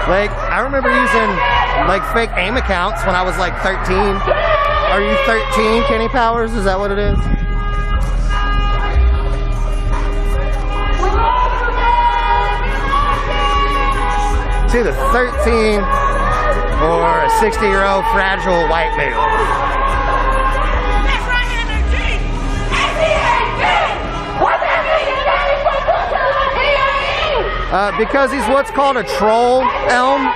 Like, I remember using like fake AIM accounts when I was like 13. Are you 13, Kenny Powers? Is that what it is? It's either 13 or a 60-year-old fragile white male. Because he's what's called a troll, Elm.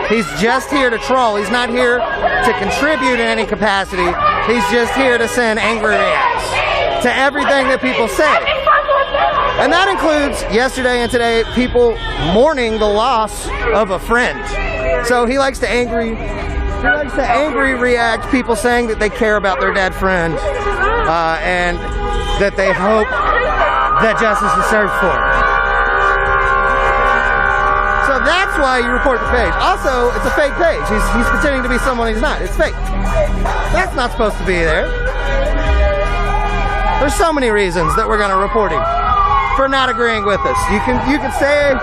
He's just here to troll. He's not here to contribute in any capacity. He's just here to send angry reacts to everything that people say. And that includes yesterday and today people mourning the loss of a friend. So he likes to angry react people saying that they care about their dead friend and that they hope that justice is served for. So that's why you report the page. Also, it's a fake page. He's pretending to be someone he's not. It's fake. That's not supposed to be there. There's so many reasons that we're going to report him for not agreeing with us. You can say,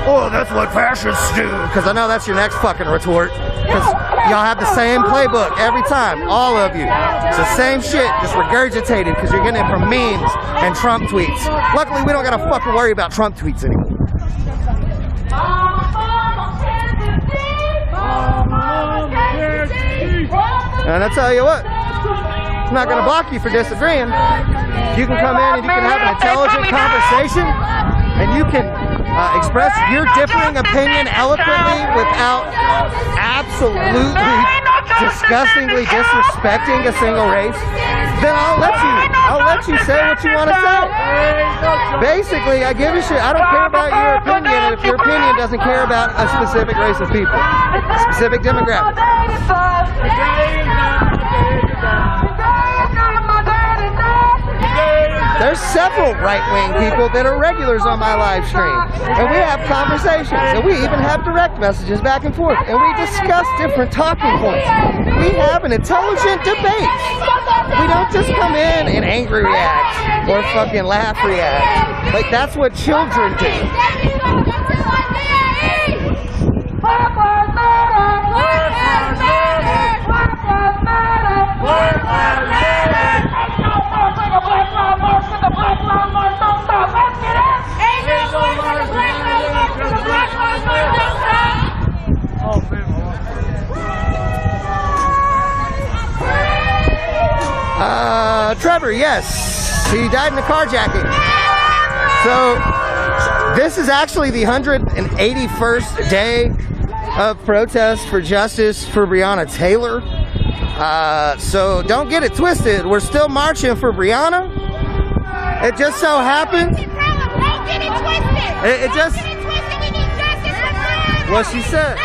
oh, that's what fascists do, because I know that's your next fucking retort, because y'all have the same playbook every time, all of you. It's the same shit, just regurgitated, because you're getting it from memes and Trump tweets. Luckily, we don't got to fucking worry about Trump tweets anymore. And I tell you what, I'm not going to block you for disagreeing. You can come in and you can have an intelligent conversation and you can express your differing opinion eloquently without absolutely disgustingly disrespecting a single race. Then I'll let you say what you want to say. Basically, I give a shit. I don't care about your opinion, and if your opinion doesn't care about a specific race of people, a specific demographic. There's several right-wing people that are regulars on my live stream, and we have conversations, and we even have direct messages back and forth, and we discuss different talking points. We have an intelligent debate. We don't just come in and angry react or fucking laugh react. Like, that's what children do. Trevor, yes, he died in a carjacking. So this is actually the 181st day of protest for justice for Breonna Taylor. So don't get it twisted. We're still marching for Breonna. It just so happened. It just. What she said.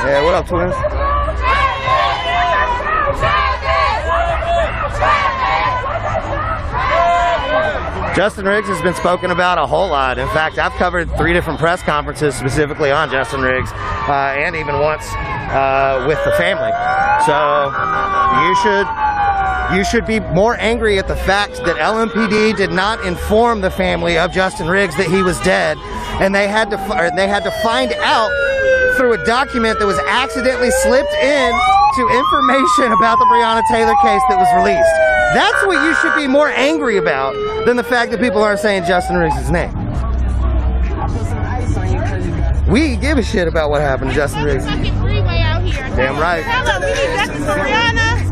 Yeah, what up, twins? Justin Riggs has been spoken about a whole lot. In fact, I've covered 3 different press conferences specifically on Justin Riggs, and even once with the family. So you should be more angry at the fact that LMPD did not inform the family of Justin Riggs that he was dead, and they had to find out through a document that was accidentally slipped in to information about the Breonna Taylor case that was released. That's what you should be more angry about than the fact that people aren't saying Justin Riggs' name. We give a shit about what happened to Justin Riggs. Fucking freeway out here. Damn right. Tell them we need justice for Rihanna.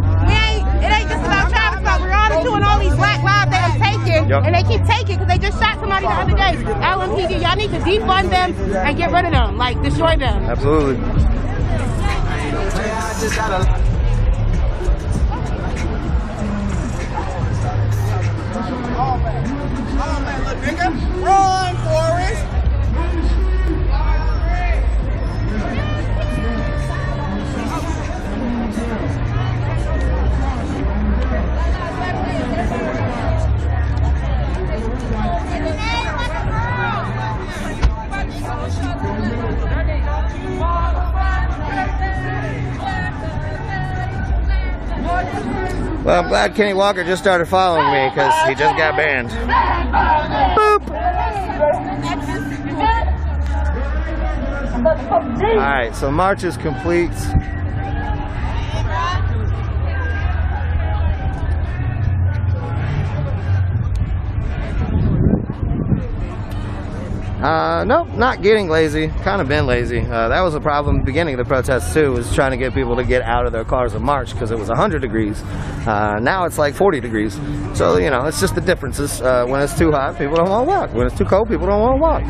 It ain't just about Travis Scott. Rihanna doing all these black lives they done taking, and they keep taking because they just shot somebody the other day. LMPD, y'all need to defund them and get rid of them, like destroy them. Absolutely. Oh man, look, nigga. Run, Forrest. Well, I'm glad Kenny Walker just started following me because he just got banned. Boop! Alright, so march is complete. Nope, not getting lazy. Kind of been lazy. That was a problem at the beginning of the protest too, was trying to get people to get out of their cars and march because it was 100 degrees. Now it's like 40 degrees. So, you know, it's just the differences. When it's too hot, people don't want to walk. When it's too cold, people don't want to walk.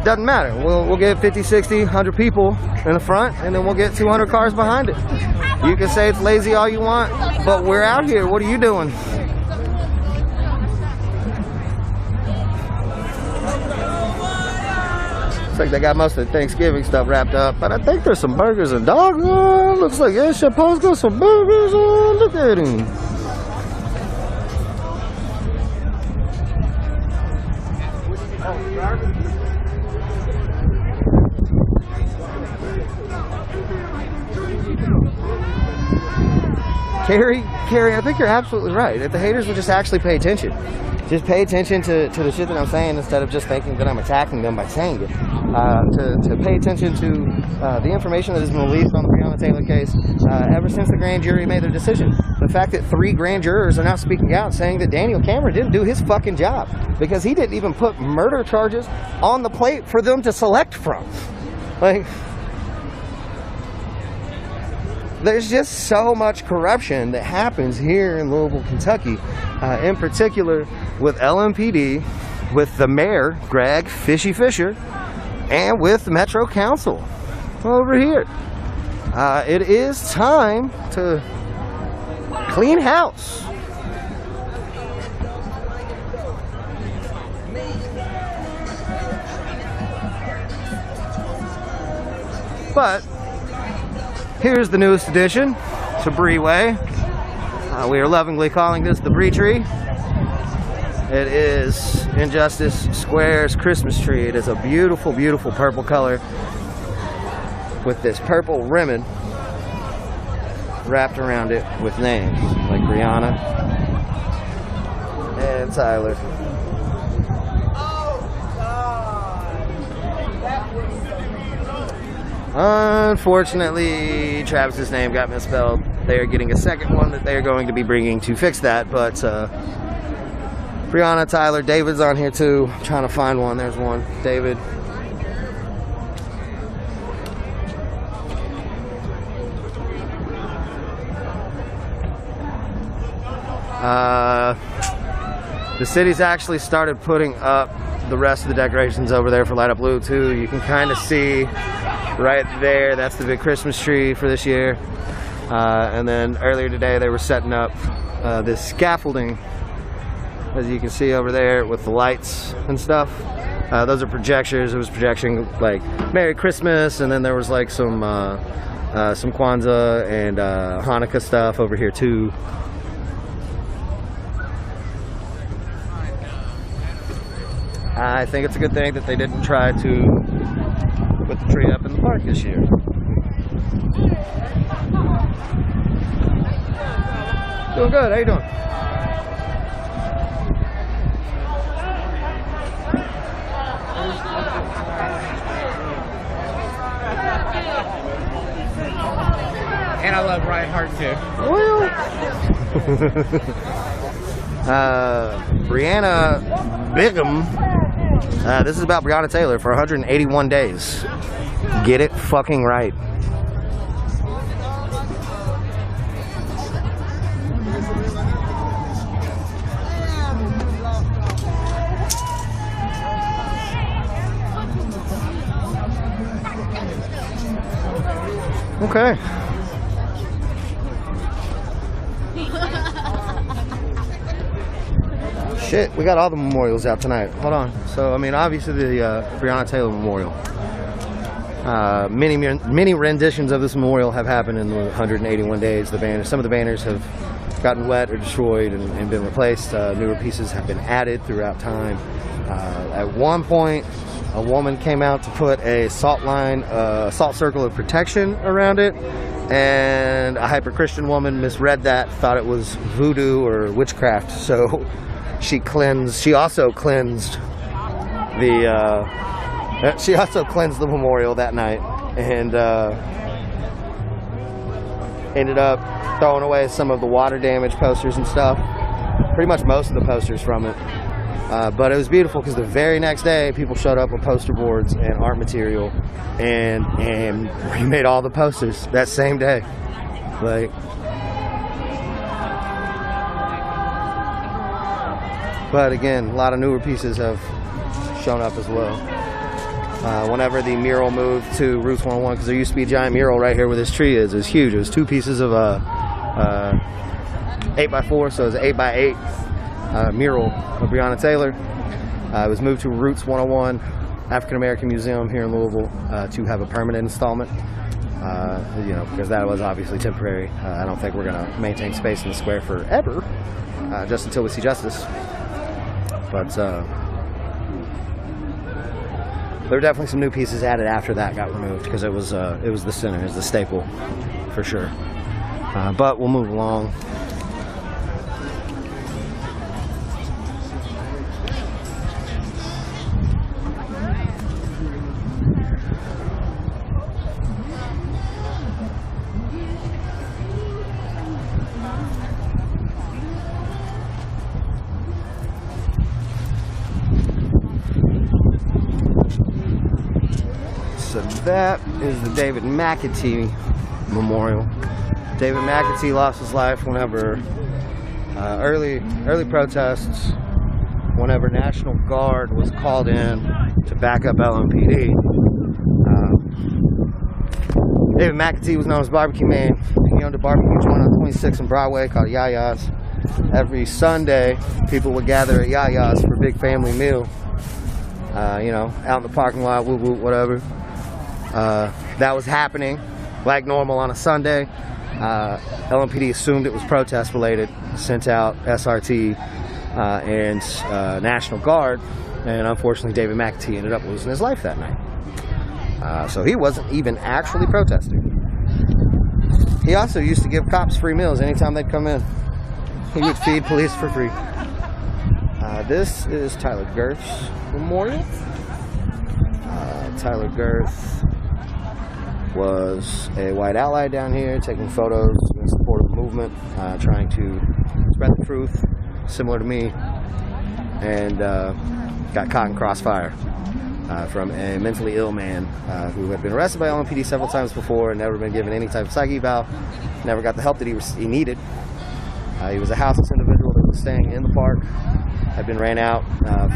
Doesn't matter. We'll get 50, 60, 100 people in the front, and then we'll get 200 cars behind it. You can say it's lazy all you want, but we're out here. What are you doing? Like they got most of the Thanksgiving stuff wrapped up, but I think there's some burgers and dogs. Looks like El Chapo's got some burgers. Look at him. Carrie, I think you're absolutely right. If the haters would just actually pay attention. Just pay attention to the shit that I'm saying instead of just thinking that I'm attacking them by saying it. To pay attention to the information that has been released on the Breonna Taylor case ever since the grand jury made their decision. The fact that 3 grand jurors are now speaking out saying that Daniel Cameron didn't do his fucking job because he didn't even put murder charges on the plate for them to select from. Like, there's just so much corruption that happens here in Louisville, Kentucky, in particular with LMPD, with the mayor, Greg Fishy Fisher, and with the Metro Council over here. It is time to clean house. But here's the newest addition to Breeway. We are lovingly calling this the Bree Tree. It is Injustice Square's Christmas tree. It is a beautiful, beautiful purple color with this purple ribbon wrapped around it with names like Brianna and Tyler. Unfortunately, Travis's name got misspelled. They are getting a second one that they are going to be bringing to fix that, but Brianna, Tyler, David's on here too. I'm trying to find one. There's one. David. The city's actually started putting up the rest of the decorations over there for Light Up Blue too. You can kind of see right there, that's the big Christmas tree for this year. And then earlier today they were setting up this scaffolding, as you can see over there with the lights and stuff. Those are projectors. It was projecting like Merry Christmas, and then there was like some Kwanzaa and Hanukkah stuff over here too. I think it's a good thing that they didn't try to put the tree up in the park this year. Doing good. How you doing? And I love Ryan Hart too. Well, Brianna Bigham This is about Breonna Taylor for 181 days. Get it fucking right. Okay. Shit, we got all the memorials out tonight. Hold on. So, I mean, obviously the Breonna Taylor Memorial. Many renditions of this memorial have happened in the 181 days. Some of the banners have gotten wet or destroyed and been replaced. Newer pieces have been added throughout time. At one point, a woman came out to put a salt circle of protection around it, and a hyper-Christian woman misread that, thought it was voodoo or witchcraft, so she also cleansed the memorial that night, and ended up throwing away some of the water damage posters and stuff, pretty much most of the posters from it. But it was beautiful because the very next day people showed up with poster boards and art material and remade all the posters that same day. Like, but again, a lot of newer pieces have shown up as well. Whenever the mural moved to Routes 101, because there used to be a giant mural right here where this tree is. It was huge. It was 2 pieces of 8x4, so it was an 8x8 mural of Breonna Taylor. It was moved to Routes 101 African American Museum here in Louisville to have a permanent installment. Because that was obviously temporary. I don't think we're going to maintain space in the square forever, just until we see justice. But there were definitely some new pieces added after that got removed, because it was the center, it was the staple for sure. But we'll move along. So that is the David McAtee Memorial. David McAtee lost his life whenever early protests, whenever National Guard was called in to back up LMPD. David McAtee was known as Barbecue Man. He owned a barbecue joint on 26th and Broadway called Yaya's. Every Sunday, people would gather at Yaya's for a big family meal. Out in the parking lot, whoop whoop, whatever. That was happening like normal on a Sunday. LMPD assumed it was protest related, sent out SRT and National Guard, and unfortunately David McAtee ended up losing his life that night. So he wasn't even actually protesting. He also used to give cops free meals anytime they'd come in. He would feed police for free. This is Tyler Girth's memorial. Tyler Girth was a white ally down here, taking photos in support of the movement, trying to spread the truth, similar to me, and got caught in crossfire from a mentally ill man who had been arrested by LMPD several times before and never been given any type of psych eval, never got the help that he needed. He was a houseless individual that was staying in the park, had been ran out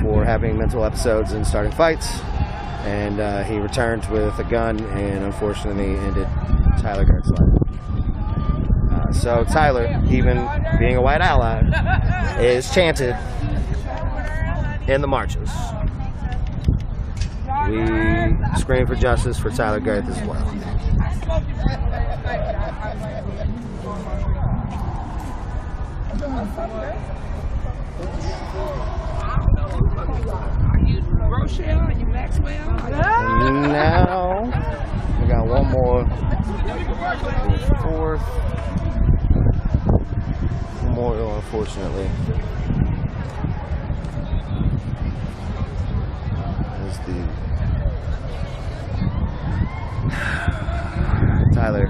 for having mental episodes and starting fights, and he returned with a gun and unfortunately ended Tyler Girth's life. So Tyler, even being a white ally, is chanted in the marches. We scream for justice for Tyler Girth as well. Rochelle, are you Maxwell? Now we got one more. The 4th memorial, unfortunately, is the Tyler.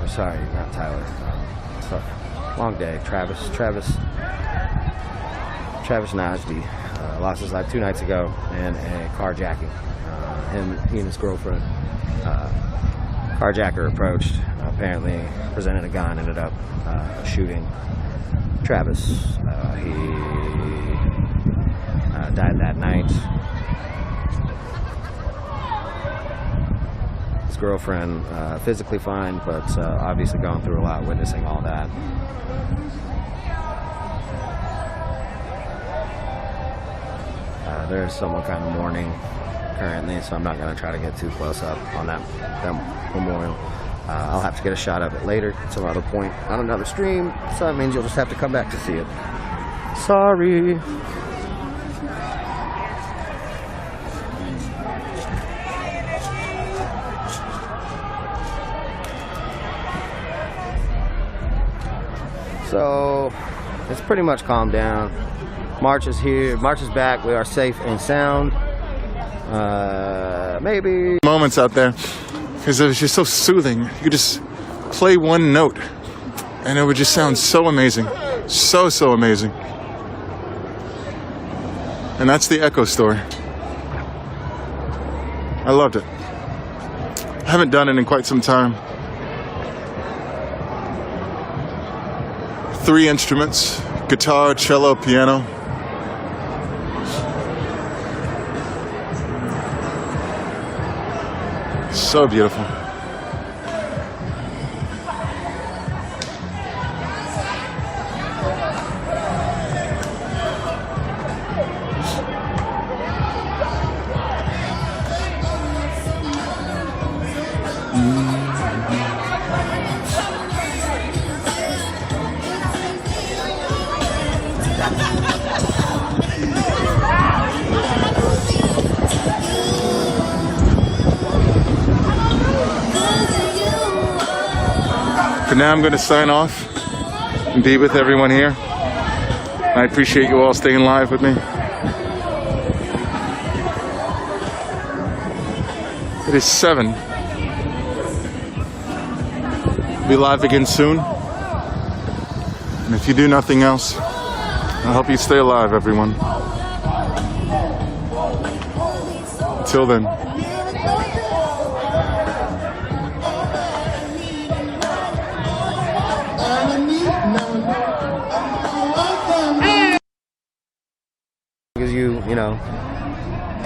I'm sorry, not Tyler. Sorry. Long day. Travis Najdi. lost his life 2 nights ago in a carjacking. He and his girlfriend. Carjacker approached, apparently presented a gun, ended up shooting Travis. He died that night. His girlfriend physically fine, but obviously going through a lot, witnessing all that. There's someone kind of mourning currently, so I'm not going to try to get too close up on that memorial. I'll have to get a shot of it later at some other point on another stream, so that means you'll just have to come back to see it. Sorry. So it's pretty much calmed down. March is here. March is back. We are safe and sound. Maybe moments out there, because it was just so soothing. You could just play one note and it would just sound so amazing. So amazing. And that's the Echo story. I loved it. I haven't done it in quite some time. 3 instruments: guitar, cello, piano. So beautiful. For now, I'm going to sign off and be with everyone here. I appreciate you all staying live with me. It is 7. Be live again soon. And if you do nothing else, I hope you stay alive, everyone. Until then. You know,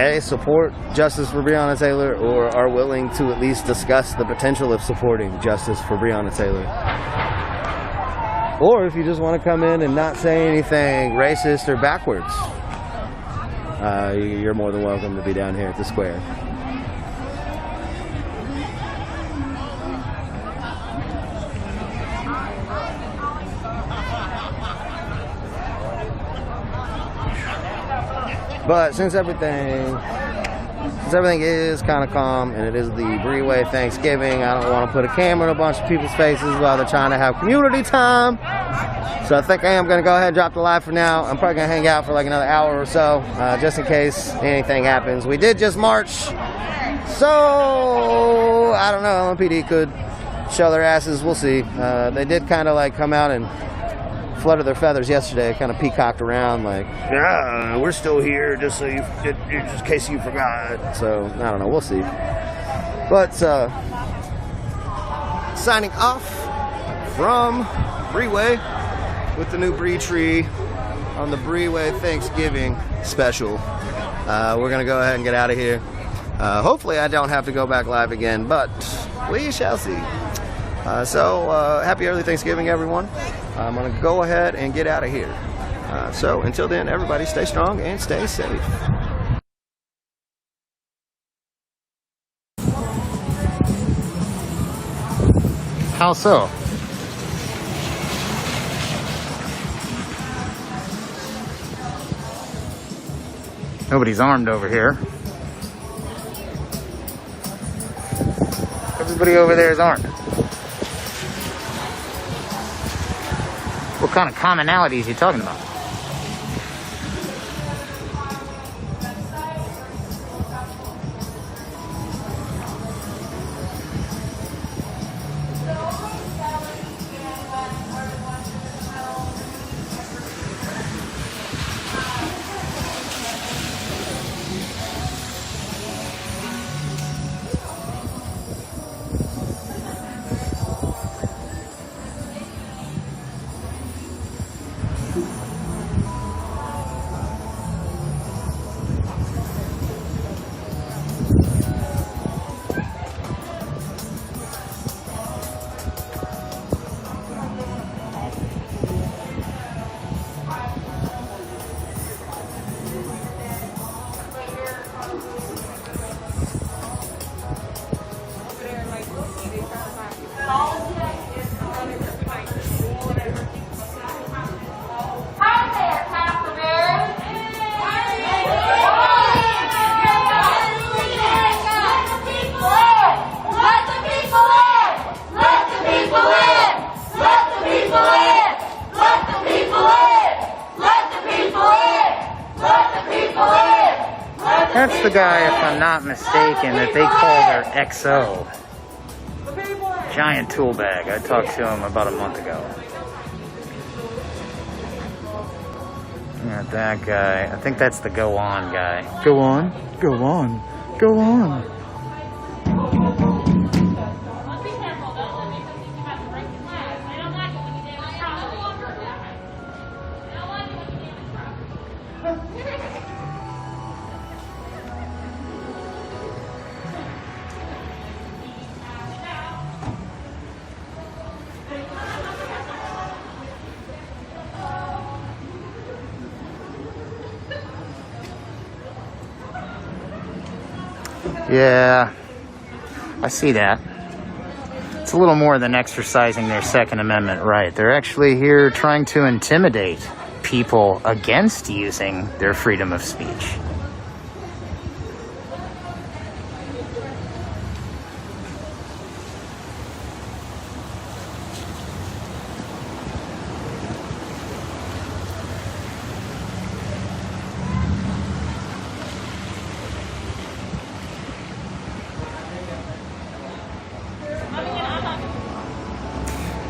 A, support justice for Breonna Taylor, or are willing to at least discuss the potential of supporting justice for Breonna Taylor. Or if you just want to come in and not say anything racist or backwards, you're more than welcome to be down here at the square. But since everything is kind of calm and it is the Breeway Thanksgiving, I don't want to put a camera in a bunch of people's faces while they're trying to have community time. So I think I am going to go ahead and drop the live for now. I'm probably going to hang out for like another hour or so, just in case anything happens. We did just march, so I don't know, LMPD could show their asses. We'll see. They did kind of like come out and flutter their feathers yesterday, kind of peacocked around like, yeah, we're still here, just just in case you forgot. So I don't know, we'll see. But signing off from Breeway with the new Bree tree on the Breeway Thanksgiving special. We're gonna go ahead and get out of here. Hopefully I don't have to go back live again, but we shall see. So happy early Thanksgiving, everyone. I'm going to go ahead and get out of here. So until then, everybody stay strong and stay safe. How so? Nobody's armed over here. Everybody over there is armed. What kind of commonalities are you talking about? guy, if I'm not mistaken, that they call their XO. Giant tool bag. I talked to him about a month ago. Yeah, that guy. I think that's the Go On guy. Go on, go on, go on. Yeah, I see that. It's a little more than exercising their Second Amendment right. They're actually here trying to intimidate people against using their freedom of speech.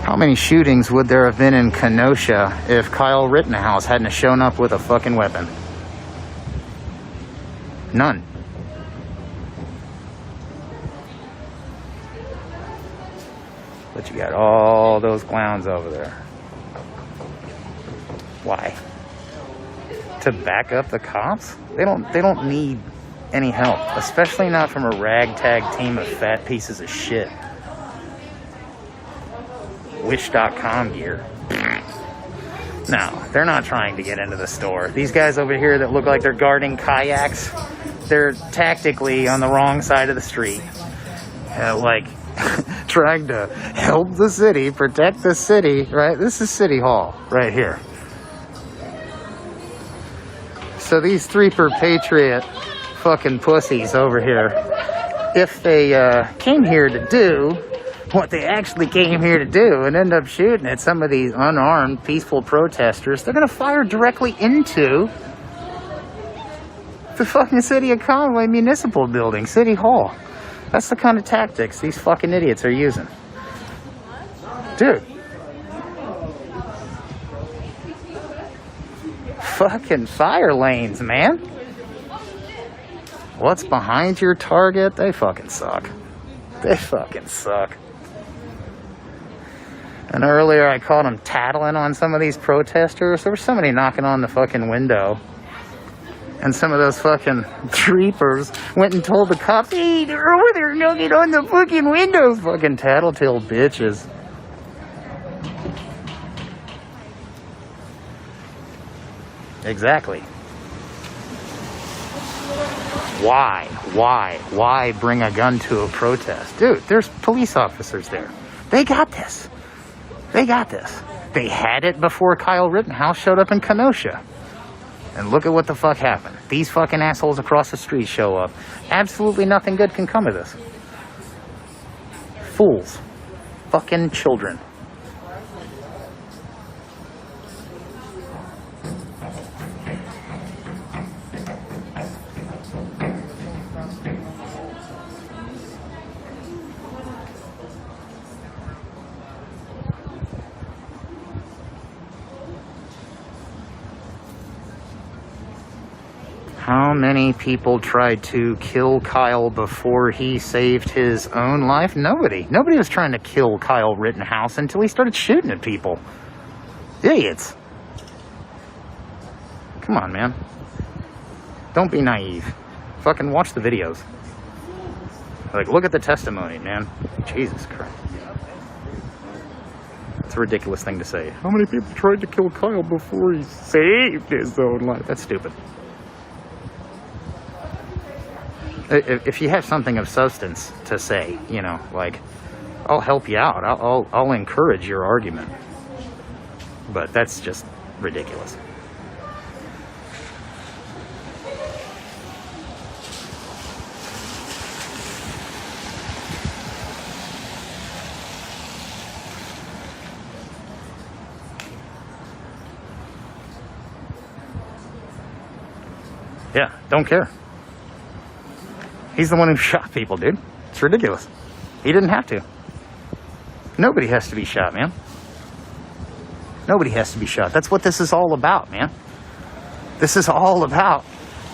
How many shootings would there have been in Kenosha if Kyle Rittenhouse hadn't shown up with a fucking weapon? None. But you got all those clowns over there. Why? To back up the cops? They don't need any help, especially not from a ragtag team of fat pieces of shit. Wish.com gear. No, they're not trying to get into the store. These guys over here that look like they're guarding kayaks, they're tactically on the wrong side of the street. Like, trying to help the city, protect the city, right? This is City Hall, right here. So these Threeper Patriot fucking pussies over here, if they came here to do what they actually came here to do and end up shooting at some of these unarmed, peaceful protesters, they're going to fire directly into the fucking City of Conway Municipal Building, City Hall. That's the kind of tactics these fucking idiots are using. Dude. Fucking fire lanes, man. What's behind your target? They fucking suck. They fucking suck. And earlier I caught them tattling on some of these protesters. There was somebody knocking on the fucking window. And some of those fucking creepers went and told the cops, hey, they're over there knocking on the fucking windows. Fucking tattletale bitches. Exactly. Why bring a gun to a protest? Dude, there's police officers there. They got this. They got this. They had it before Kyle Rittenhouse showed up in Kenosha. And look at what the fuck happened. These fucking assholes across the street show up. Absolutely nothing good can come of this. Fools. Fucking children. How many people tried to kill Kyle before he saved his own life? Nobody. Nobody was trying to kill Kyle Rittenhouse until he started shooting at people. Idiots. Come on, man. Don't be naive. Fucking watch the videos. Like, look at the testimony, man. Jesus Christ. It's a ridiculous thing to say. How many people tried to kill Kyle before he saved his own life? That's stupid. If you have something of substance to say, you know, like, I'll help you out. I'll encourage your argument. But that's just ridiculous. Yeah, don't care. He's the one who shot people, dude. It's ridiculous. He didn't have to. Nobody has to be shot, man. Nobody has to be shot. That's what this is all about, man. This is all about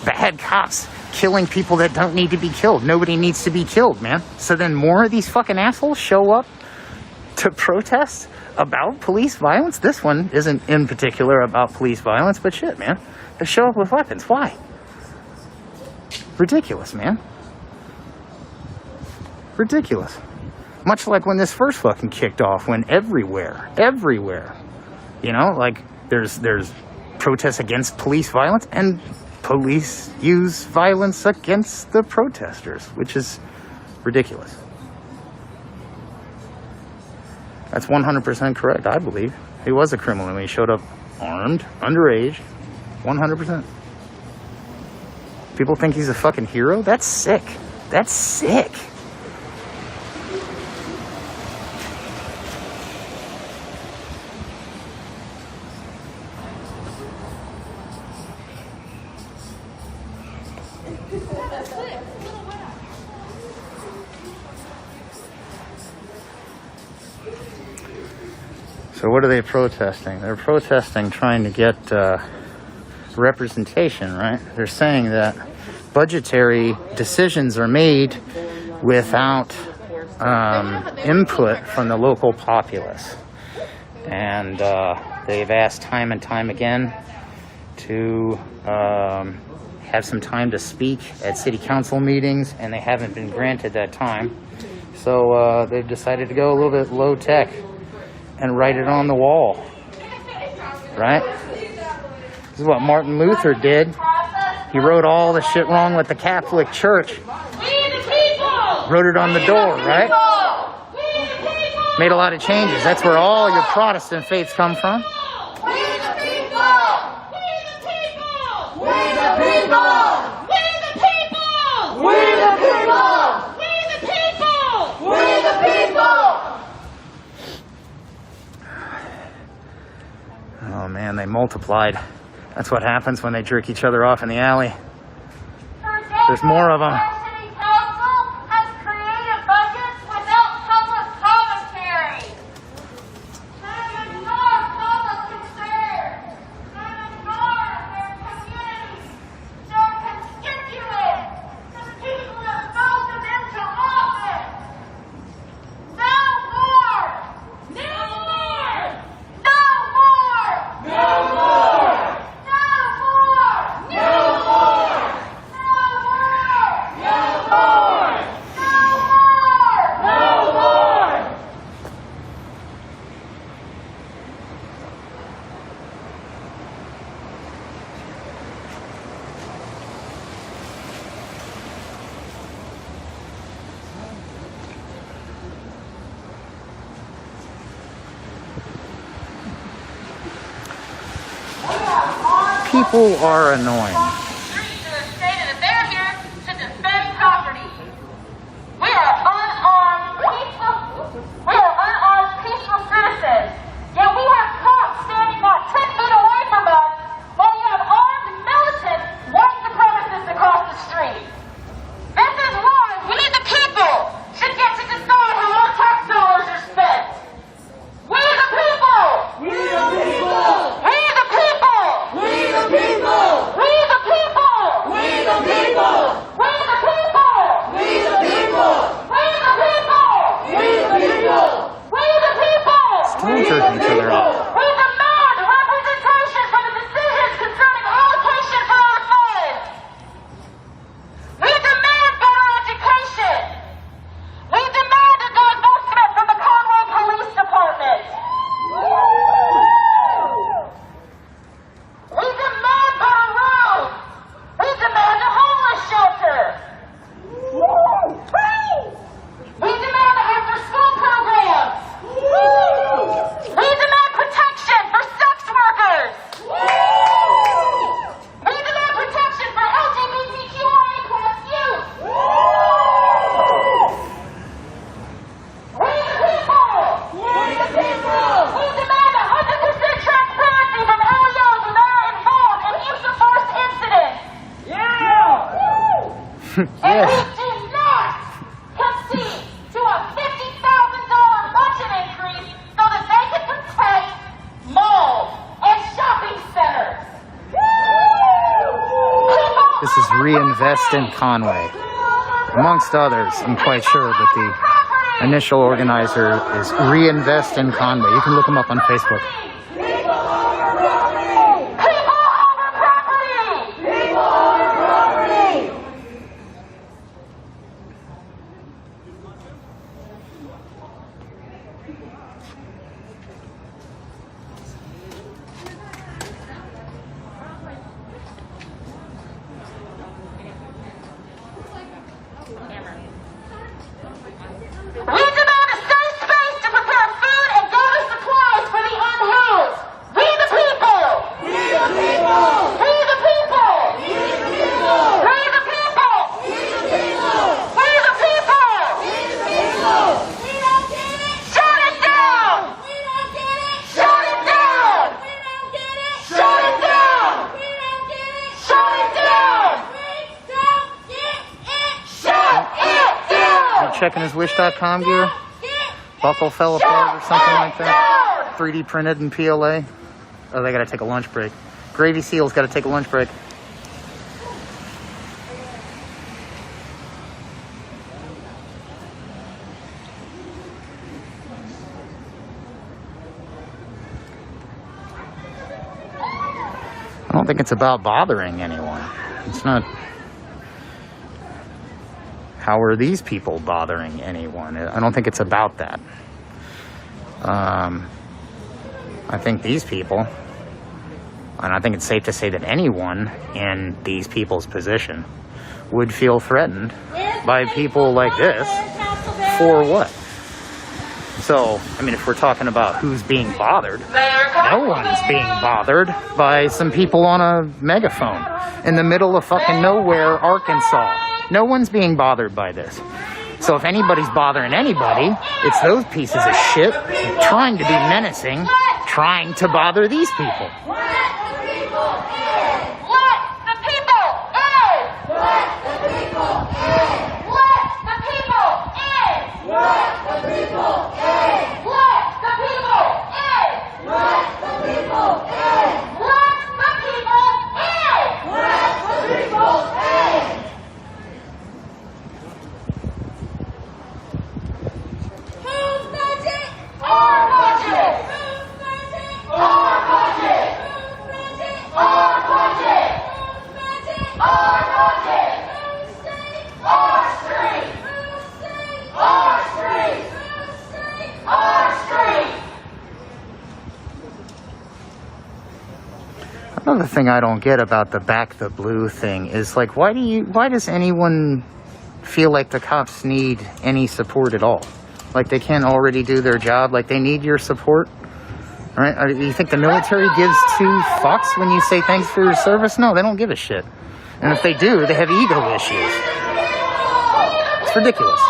bad cops killing people that don't need to be killed. Nobody needs to be killed, man. So then more of these fucking assholes show up to protest about police violence. This one isn't in particular about police violence, but shit, man. They show up with weapons. Why? Ridiculous, man. Ridiculous. Much like when this first fucking kicked off, when everywhere, you know, like there's protests against police violence and police use violence against the protesters, which is ridiculous. That's 100% correct, I believe. He was a criminal when he showed up armed, underage, 100%. People think he's a fucking hero? That's sick. That's sick. So what are they protesting? They're protesting trying to get representation, right? They're saying that budgetary decisions are made without input from the local populace. And they've asked time and time again to have some time to speak at city council meetings, and they haven't been granted that time. So they've decided to go a little bit low tech and write it on the wall, right? This is what Martin Luther did. He wrote all the shit wrong with the Catholic Church. Wrote it on the door, right? Made a lot of changes. That's where all your Protestant faiths come from. Oh man, they multiplied. That's what happens when they jerk each other off in the alley. There's more of them. City Council has created budgets without public commentary. They ignore public concerns. They ignore their communities, their constituents, the people that vote them into office. No more! No more! No more! No more! No more! No more! People are annoying. Streets have stated that they're here to defend property. We are unarmed, peaceful citizens. Yet we have cops standing not 10 feet away from us while you have armed militants white supremacists across the street. This is why we, the people, should get to decide how our tax dollars are spent. We the people! We the people! We the people! We the people! We the people! Reinvest in Conway. Amongst others, I'm quite sure that the initial organizer is Reinvest in Conway. You can look them up on Facebook. We demand a safe space to prepare food and daily supplies for the unhoused. We the people. We the people. We the people. We the people. We the people. We the people. We the people. We don't get it. Shut it down. We don't get it. Shut it down. We don't get it. Shut it down. We don't get it. Shut it down. We don't get it. Shut it down. You checking his Wish.com gear? Buckle fell apart or something like that? 3D printed in PLA? Oh, they gotta take a lunch break. Gravy Seal's gotta take a lunch break. I don't think it's about bothering anyone. It's not. How are these people bothering anyone? I don't think it's about that. I think these people, and I think it's safe to say that anyone in these people's position would feel threatened by people like this. For what? So, I mean, if we're talking about who's being bothered, no one's being bothered by some people on a megaphone in the middle of fucking nowhere, Arkansas. No one's being bothered by this. So if anybody's bothering anybody, it's those pieces of shit trying to be menacing, trying to bother these people. Another thing I don't get about the Back the Blue thing is, like, why does anyone feel like the cops need any support at all? Like, they can't already do their job? Like, they need your support? Right? Do you think the military gives two fucks when you say thanks for your service? No, they don't give a shit. And if they do, they have ego issues. It's ridiculous.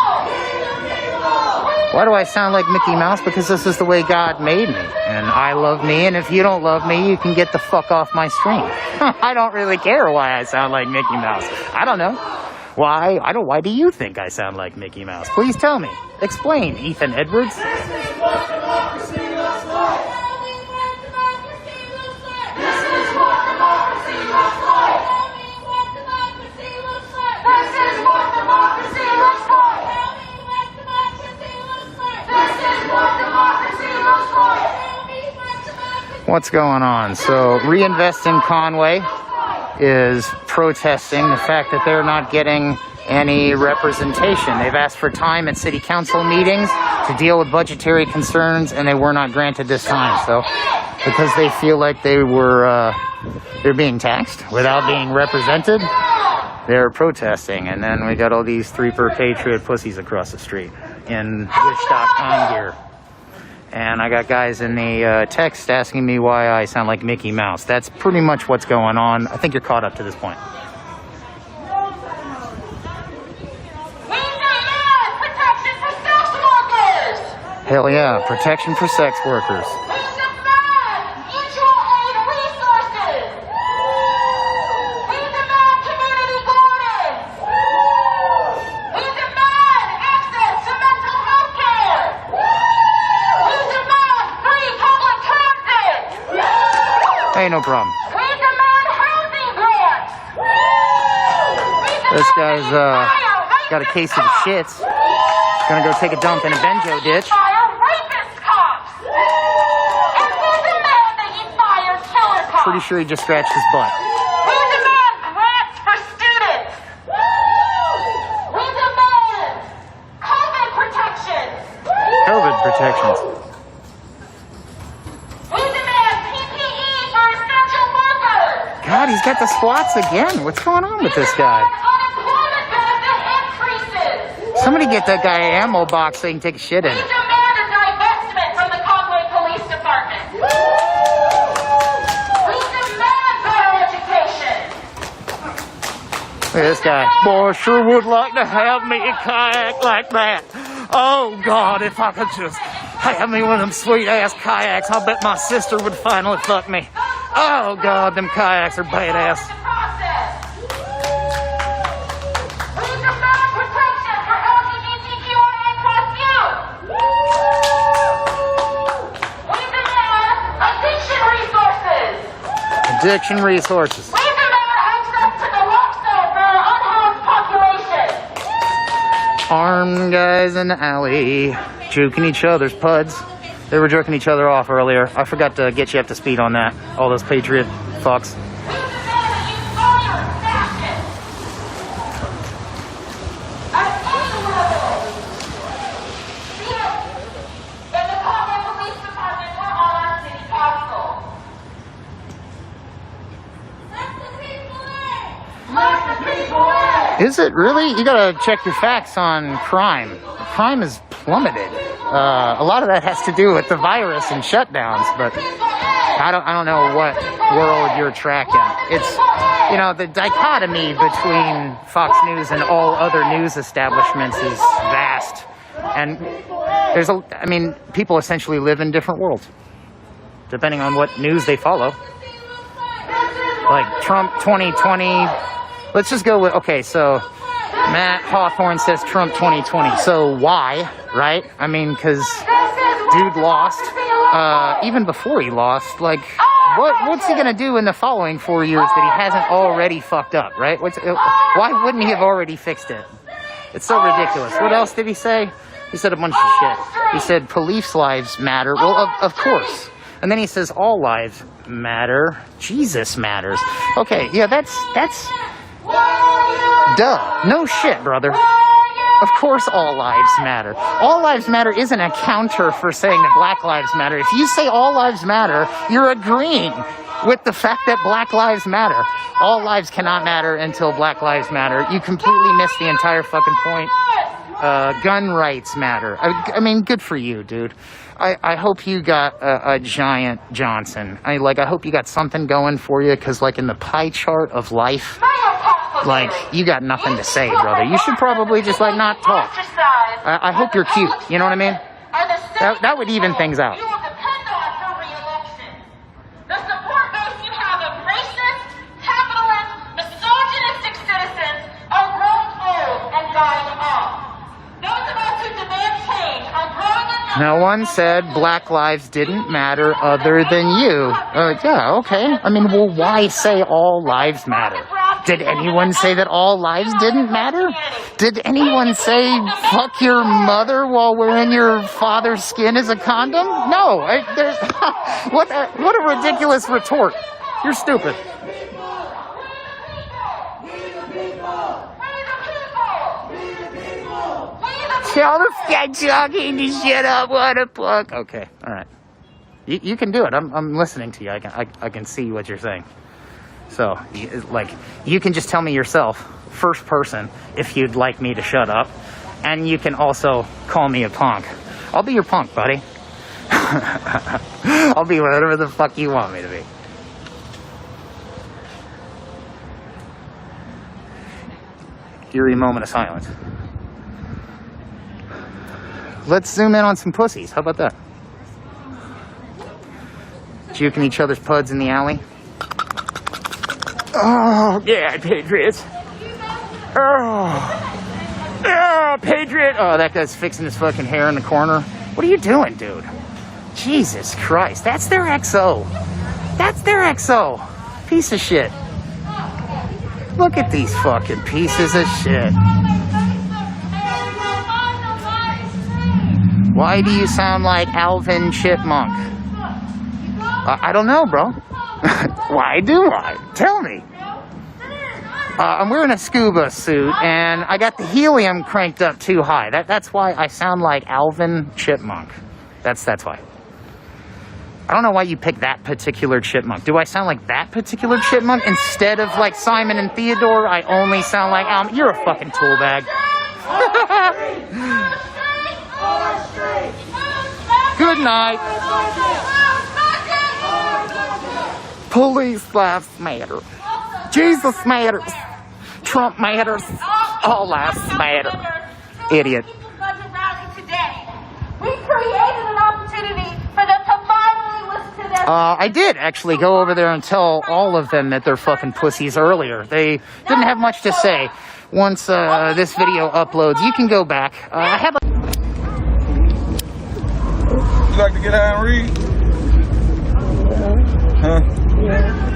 Why do I sound like Mickey Mouse? Because this is the way God made me. And I love me, and if you don't love me, you can get the fuck off my stream. I don't really care why I sound like Mickey Mouse. I don't know. Why? Why do you think I sound like Mickey Mouse? Please tell me. Explain, Ethan Edwards. What's going on? So, Reinvest in Conway is protesting the fact that they're not getting any representation. They've asked for time at city council meetings to deal with budgetary concerns, and they were not granted this time. So, because they feel like they're being taxed without being represented, they're protesting. And then we got all these 3-per-Patriot pussies across the street in Wish.com gear. And I got guys in the text asking me why I sound like Mickey Mouse. That's pretty much what's going on. I think you're caught up to this point. Hell yeah, protection for sex workers. Hey, no problem. We demand housing grants. We This guy's got a case of the shits. Gonna go take a dump in a benjo ditch. Pretty sure he just scratched his butt. We demand grants for students. We demand COVID protections. COVID protections. We demand PPE for essential workers. God, he's got the squats again. What's going on with this guy? Unemployment benefit increases. Somebody get that guy an ammo box so he can take a shit in We it. demand a divestment from the Conway Police Department. We demand better education. Look at this guy. Boy, I sure would like to have me a kayak like that. Oh, God, if I could just have me one of them sweet-ass kayaks, I bet my sister would finally fuck me. Oh, God, them kayaks are badass. The process. We demand protection for LGBTQIA+ youth. We demand addiction resources. Addiction resources. We demand access to the lock zone for our unhoused population. Armed guys in the alley, juking each other's puds. They were jerking each other off earlier. I forgot to get you up to speed on that. All those patriot fucks. We demand that you fire fashion. At any level. Be it in the Conway Police Department or on our city council. Let the people in! Let the people in! Is it really? You gotta check your facts on crime. Crime has plummeted. A lot of that has to do with the virus and shutdowns, but I don't know what world you're tracking. It's, you know, the dichotomy between Fox News and all other news establishments is vast. And I mean, people essentially live in different worlds, depending on what news they follow. Like Trump 2020, let's just go with, okay, so Matt Hawthorne says Trump 2020. So why, right? I mean, because dude lost. Even before he lost, like, what's he gonna do in the following 4 years that he hasn't already fucked up, right? Why wouldn't he have already fixed it? It's so ridiculous. What else did he say? He said a bunch of shit. He said police lives matter. Well, of course. And then he says all lives matter. Jesus matters. Okay, yeah, that's duh. No shit, brother. Of course all lives matter. All lives matter isn't a counter for saying that Black Lives Matter. If you say all lives matter, you're agreeing with the fact that Black Lives Matter. All lives cannot matter until Black Lives Matter. You completely missed the entire fucking point. Gun rights matter. I mean, good for you, dude. I hope you got a giant Johnson. I hope you got something going for you, because like in the pie chart of life, like, you got nothing to say, brother. You should probably just, like, not talk. I hope you're cute. You know what I mean? That would even things out. You will depend on for re-election. The support base you have of racist, capitalist, misogynistic citizens are growing old and dying off. Those of us who demand change are growing in No one said Black lives didn't matter other than you. Yeah, okay. I mean, well, why say all lives matter? Did anyone say that all lives didn't matter? Did anyone say fuck your mother while wearing your father's skin as a condom? No. What a ridiculous retort. You're stupid. Tell the guy jogging to shut up. What a fuck. Okay, all right. You can do it. I'm listening to you. I can see what you're saying. So, you can just tell me yourself, first person, if you'd like me to shut up. And you can also call me a punk. I'll be your punk, buddy. I'll be whatever the fuck you want me to be. Eerie moment of silence. Let's zoom in on some pussies. How about that? Juking each other's puds in the alley. Oh, yeah, Patriots. Oh, Patriot. Oh, that guy's fixing his fucking hair in the corner. What are you doing, dude? Jesus Christ. That's their XO. That's their XO. Piece of shit. Look at these fucking pieces of shit. Why do you sound like Alvin Chipmunk? I don't know, bro. Why do I? Tell me. I'm wearing a scuba suit, and I got the helium cranked up too high. That's why I sound like Alvin Chipmunk. That's why. I don't know why you picked that particular chipmunk. Do I sound like that particular chipmunk instead of like Simon and Theodore? I only sound like Alvin. You're a fucking tool bag. Good night. Police lives matter. Jesus matters. Trump matters. All lives matter. Idiot. We created an opportunity for them to finally listen to their... I did actually go over there and tell all of them that they're fucking pussies earlier. They didn't have much to say. Once this video uploads, you can go back. I have a... You like to get out and read? Huh? Yeah.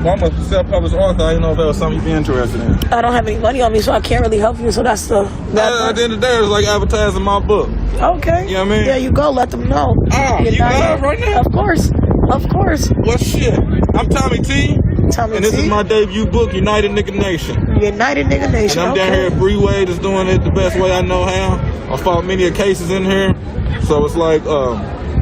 Well, I'm a self-published author. I didn't know if that was something you'd be interested in. I don't have any money on me, so I can't really help you. So that's the... At the end of the day, it's like advertising my book. Okay. You know what I mean? There you go. Let them know. Oh, you live right now? Of course. Of course. Well, shit. I'm Tommy T. Tommy and this T. is my debut book, United Nigga Nation. United Nigga Nation. And I'm down here at Breeway, just doing it the best way I know how. I fought many cases in here. So it's like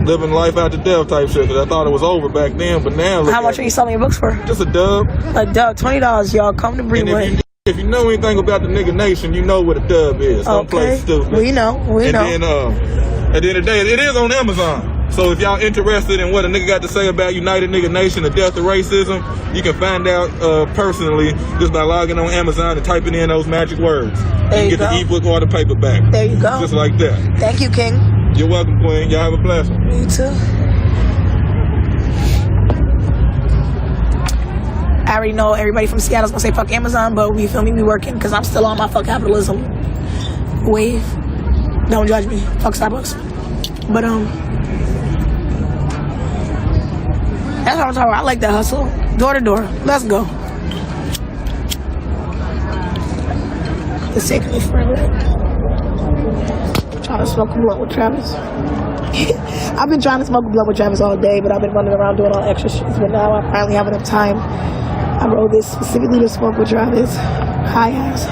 living life after death type shit. Cause I thought it was over back then, but now look. How much are you selling your books for? Just a dub. A dub, $20, y'all. Come to Breeway. If you know anything about the Nigga Nation, you know what a dub is. Some place stupid. We know. And then at the end of the day, it is on Amazon. So if y'all interested in what a nigga got to say about United Nigga Nation, the death of racism, you can find out personally just by logging on Amazon and typing in those magic words. There you you get go. the ebook or the paperback. There you go. Just like that. Thank you, King. You're welcome, Queen. Y'all have a blessing. Me too. I already know everybody from Seattle's gonna say fuck Amazon, but you feel me? We working because I'm still on my fuck capitalism wave. Don't judge me. Fuck Starbucks. But that's what I'm talking about. I like that hustle. Door to door. Let's go. It's taking me forever. I'm trying to smoke a blunt with Travis. I've been trying to smoke a blunt with Travis all day, but I've been running around doing all extra shit. But now I finally have enough time. I wrote this specifically to smoke with Travis. High ass.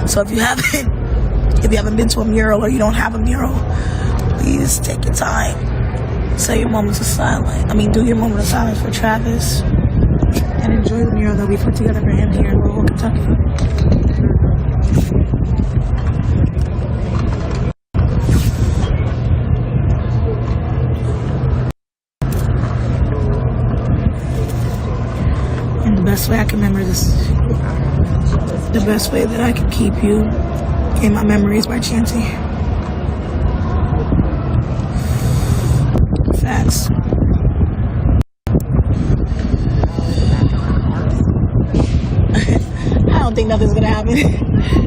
So if you haven't been to a mural or you don't have a mural, please take your time. Say your moments of silence. Do your moment of silence for Travis. And enjoy the mural that we put together for him here in Louisville, Kentucky. And the best way I can remember this, the best way that I can keep you in my memories by Chanty. Facts. I don't think nothing's gonna happen.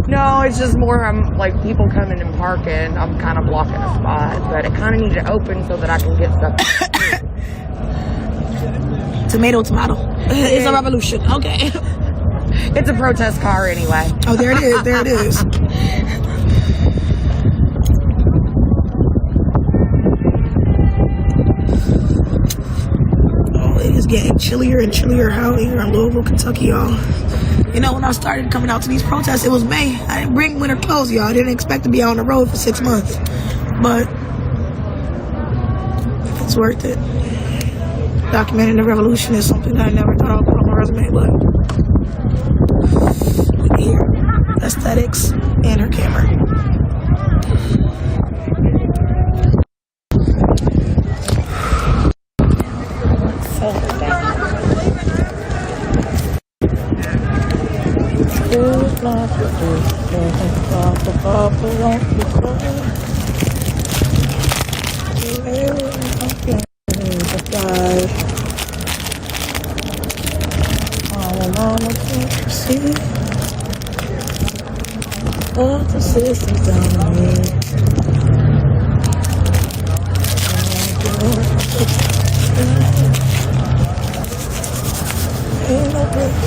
No, it's just more like people coming and parking. I'm kind of blocking a spot, but it kind of needs to open so that I can get stuff. Tomato. It's a revolution. Okay. It's a protest car anyway. Oh, there it is. There it is. Oh, it is getting chillier and chillier out here in Louisville, Kentucky, y'all. You know, when I started coming out to these protests, it was May. I didn't bring winter clothes, y'all. I didn't expect to be out on the road for 6 months. But it's worth it. Documenting the revolution is something that I never thought I would put on my resume, but here, aesthetics and her camera. So Papa, Papa, don't you cry. Mama, can't you see? All the sisters down here. Ain't no place.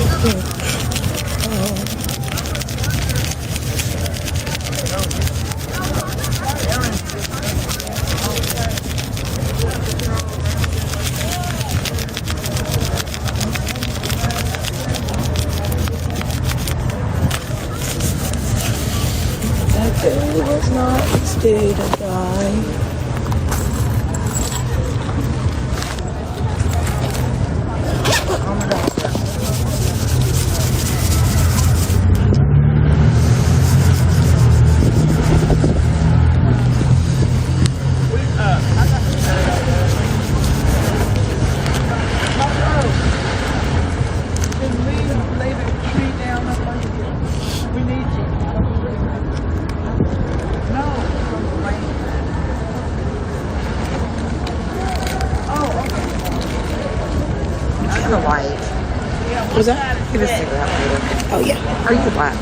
It was not his day to die. What was that? Get a cigarette later. Oh, yeah. Are you black?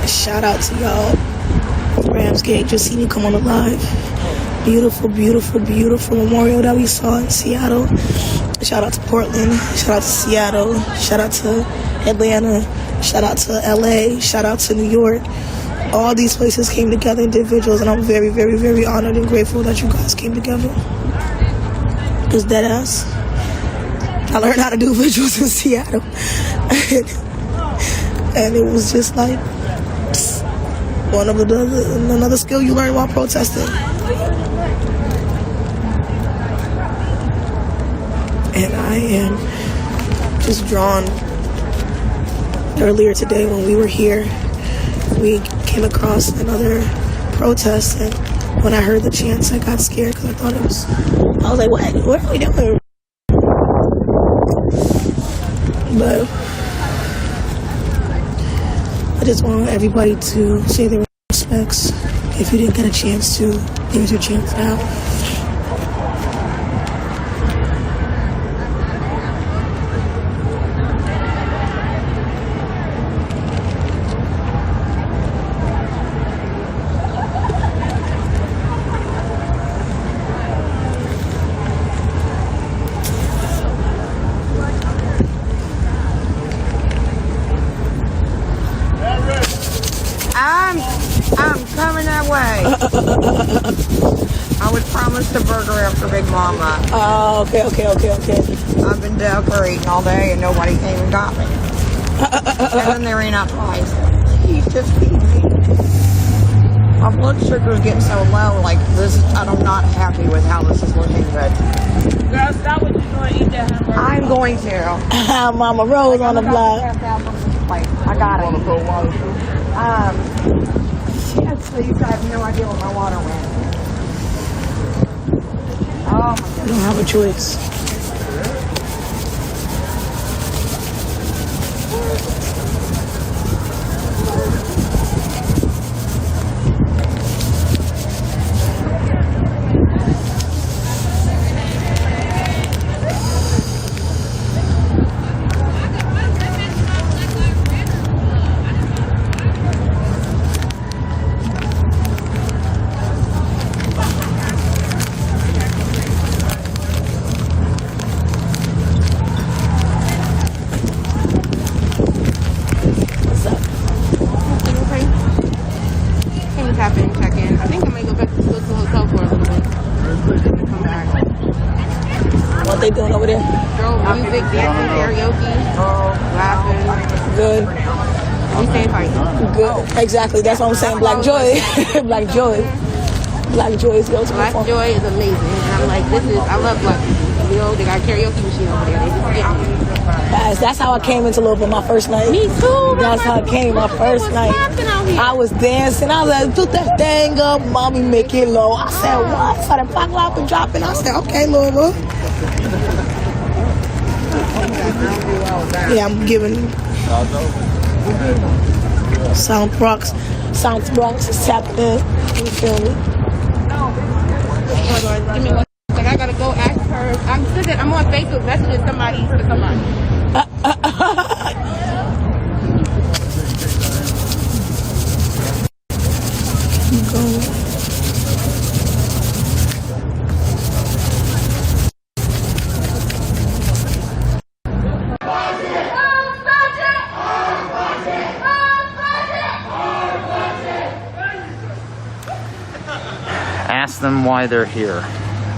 Shout out to y'all. Ramsgate just seen you come on the live. Beautiful, beautiful, beautiful memorial that we saw in Seattle. Shout out to Portland. Shout out to Seattle. Shout out to Atlanta. Shout out to LA. Shout out to New York. All these places came together, individuals, and I'm very, very, very honored and grateful that you guys came together. It's dead ass. I learned how to do visuals in Seattle. And it was just like one of another skill you learn while protesting. And I am just drawn. Earlier today when we were here, we came across another protest, and when I heard the chants, I got scared because I thought I was like, what are we doing? But I just want everybody to say their respects. If you didn't get a chance to, here's your chance now. I'm coming that way. I was promised a burger after Big Mama. Oh, okay. I've been decorating all day and nobody came and got me. And then they ran out twice. He's just feeding me. My blood sugar's getting so low, like this, I'm not happy with how this is looking, but Girl, stop what you're doing. Eat that hamburger. I'm going to. Mama Rose on the block. I got it. Shit, please, I have no idea what my water went. Oh my God. You don't have a choice. They doing over there? Music, dancing, karaoke, laughing. Good. We stay fighting. Good. Exactly. That's what I'm saying. Black joy. Black joy. Black joy is the ultimate Black form. joy is amazing. And I'm like, I love black people. They got a karaoke machine over there. They just get me. Guys, that's how I came into Louisville my first night. Me too. That's how I came my first night. I was dancing. I was like, put that thing up, mommy, make it low. I said, what? Started popping up and dropping. I said, okay, Louisville. Yeah, I'm giving South Bronx is tapping in. You feel me? Give me one second. I gotta go ask her. I'm on Facebook messaging somebody for somebody. Ask them why they're here.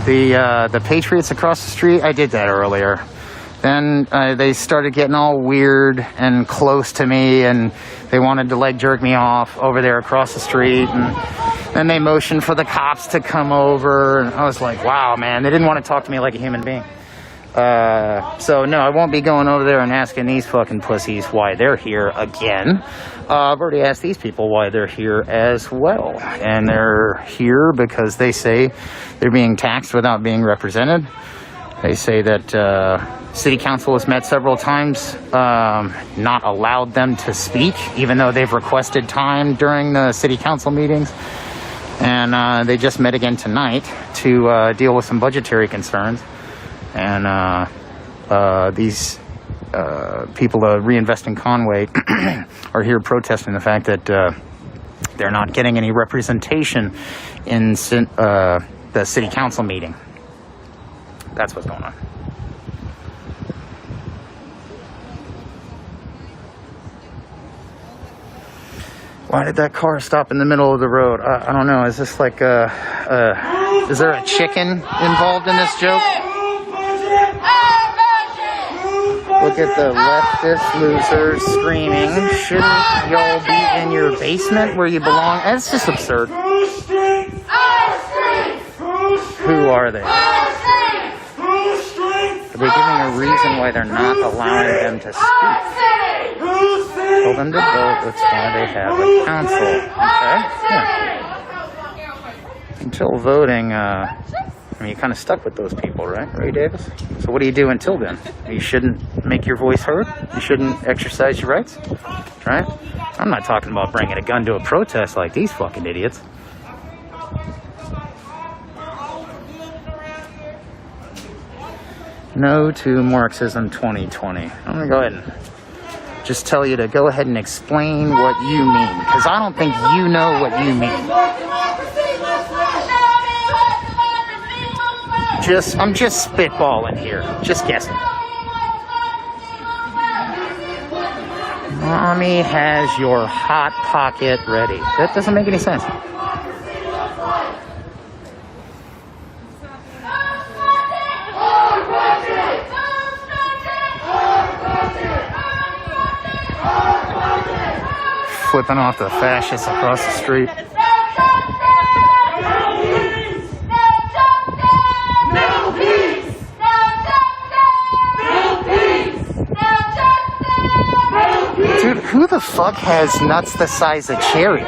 The Patriots across the street, I did that earlier. Then they started getting all weird and close to me, and they wanted to leg jerk me off over there across the street. And then they motioned for the cops to come over, and I was like, wow, man, they didn't want to talk to me like a human being. So no, I won't be going over there and asking these fucking pussies why they're here again. I've already asked these people why they're here as well. And they're here because they say they're being taxed without being represented. They say that city council has met several times, not allowed them to speak, even though they've requested time during the city council meetings. And they just met again tonight to deal with some budgetary concerns. And these people Reinvest in Conway are here protesting the fact that they're not getting any representation in the city council meeting. That's what's going on. Why did that car stop in the middle of the road? I don't know. Is this like is there a chicken involved in this joke? Look at the leftist losers screaming. Shouldn't y'all be in your basement where you belong? That's just absurd. Who are they? Are they giving a reason why they're not allowing them to speak? Tell them to vote. That's why they have a council. Okay? Yeah. Until voting, you're kind of stuck with those people, right, Ray Davis? So what do you do until then? You shouldn't make your voice heard? You shouldn't exercise your rights? Right? I'm not talking about bringing a gun to a protest like these fucking idiots. No to Marxism 2020. I'm going to go ahead and just tell you to go ahead and explain what you mean, because I don't think you know what you mean. I'm just spitballing here. Just guessing. Mommy has your hot pocket ready. That doesn't make any sense. Flipping off the fascists across the street. Dude, who the fuck has nuts the size of cherries?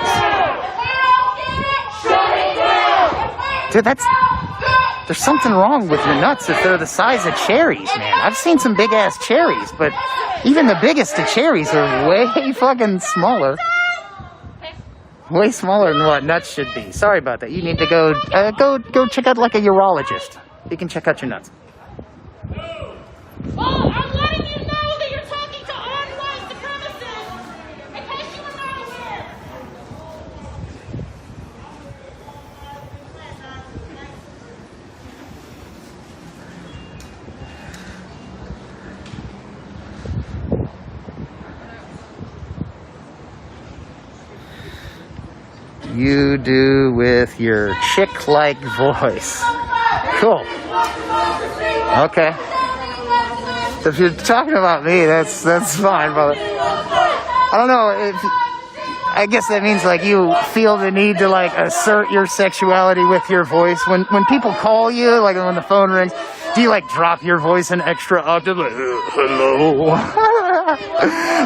Dude, there's something wrong with your nuts if they're the size of cherries, man. I've seen some big ass cherries, but even the biggest of cherries are way fucking smaller. Way smaller than what nuts should be. Sorry about that. You need to go check out like a urologist. You can check out your nuts. Well, I'm letting you know that you're talking to online supremacists, in case you were not aware. You do with your chick-like voice. Cool. Okay. If you're talking about me, that's fine, brother. I don't know if I guess that means like you feel the need to like assert your sexuality with your voice when people call you, like when the phone rings. Do you like drop your voice an extra octave? Like, hello.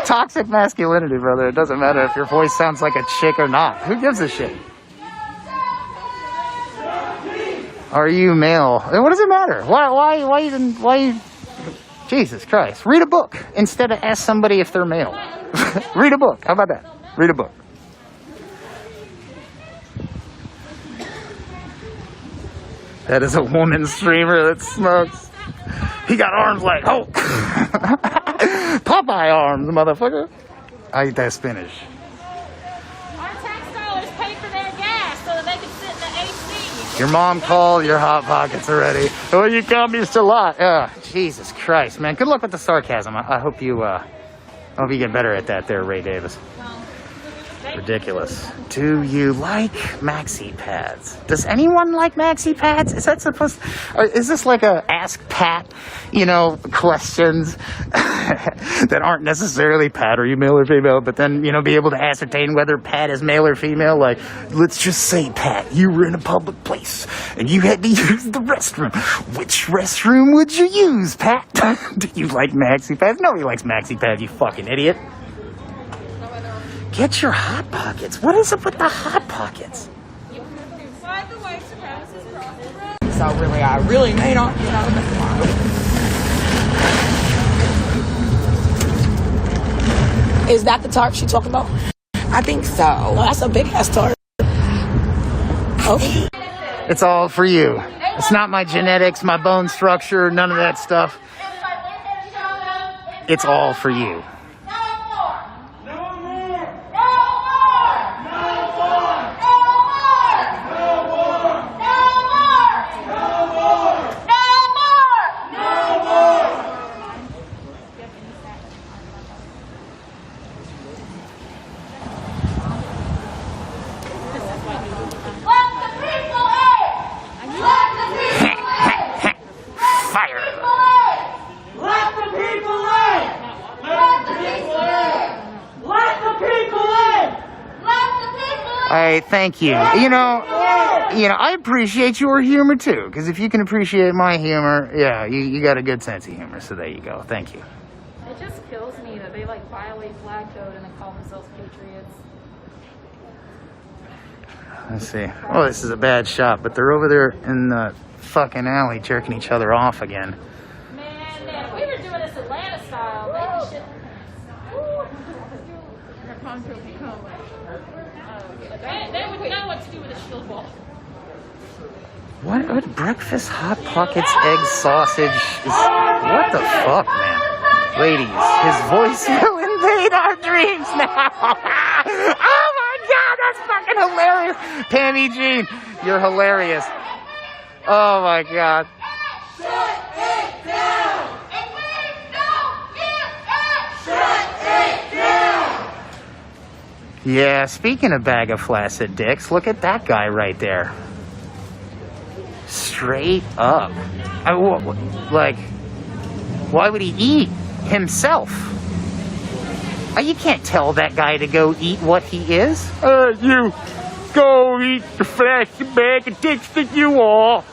Toxic masculinity, brother. It doesn't matter if your voice sounds like a chick or not. Who gives a shit? Are you male? What does it matter? Why? Jesus Christ. Read a book instead of ask somebody if they're male. Read a book. How about that? Read a book. That is a woman streamer that smokes. He got arms like Hulk. Popeye arms, motherfucker. I eat that spinach. Our tax dollars pay for their gas so that they can sit in the AC. Your mom called, your Hot Pockets are ready. Oh, you communist a lot. Jesus Christ, man. Good luck with the sarcasm. I hope you get better at that there, Ray Davis. Ridiculous. Do you like maxi pads? Does anyone like maxi pads? Is that supposed is this like a Ask Pat, questions that aren't necessarily Pat, are you male or female, but then, be able to ascertain whether Pat is male or female? Like, let's just say, Pat, you were in a public place and you had to use the restroom. Which restroom would you use, Pat? Do you like maxi pads? Nobody likes maxi pads, you fucking idiot. Get your Hot Pockets. What is up with the Hot Pockets? So really, I really may not get out of the car. Is that the tarp she talking about? I think so. Oh, that's a big ass tarp. Okay. It's all for you. It's not my genetics, my bone structure, none of that stuff. It's all for you. Thank you. I appreciate your humor too, because if you can appreciate my humor, yeah, you got a good sense of humor, so there you go. Thank you. It just kills me that they violate flag code and then call themselves patriots. Let's see. Oh, this is a bad shot, but they're over there in the fucking alley jerking each other off again. Man, if we were doing this Atlanta style, maybe we should. They would know what to do with a shield wall. What breakfast Hot Pockets egg sausage is? What the fuck, man? Ladies, his voice will invade our dreams now. Oh my God, that's fucking hilarious. Pammy Jean, you're hilarious. Oh my God. Shut it down! And we don't give up! Shut it down! Yeah, speaking of bag of flaccid dicks, look at that guy right there. Straight up. Why would he eat himself? You can't tell that guy to go eat what he is. You go eat the flaccid bag of dicks that you are.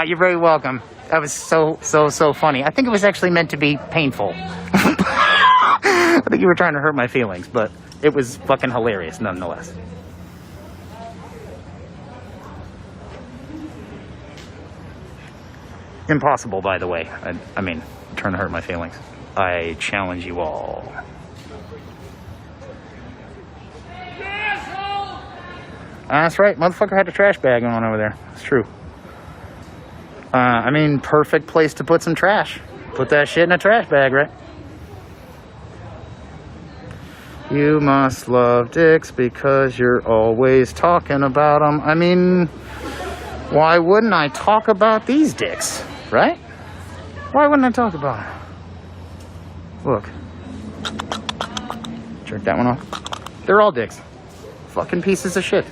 You're very welcome. That was so funny. I think it was actually meant to be painful. I think you were trying to hurt my feelings, but it was fucking hilarious nonetheless. Impossible, by the way. I mean, trying to hurt my feelings. I challenge you all. That's right. Motherfucker had a trash bag on over there. It's true. Perfect place to put some trash. Put that shit in a trash bag, right? You must love dicks because you're always talking about them. Why wouldn't I talk about these dicks, right? Why wouldn't I talk about them? Look. Jerk that one off. They're all dicks. Fucking pieces of shit.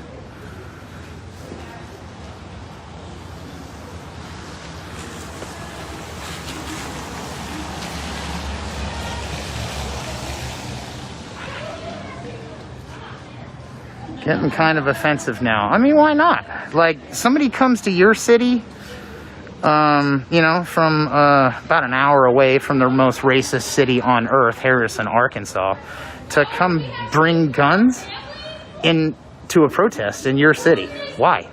Getting kind of offensive now. Why not? Like, somebody comes to your city you know, from about an hour away from the most racist city on earth, Harrison, Arkansas, to come bring guns into a protest in your city. Why?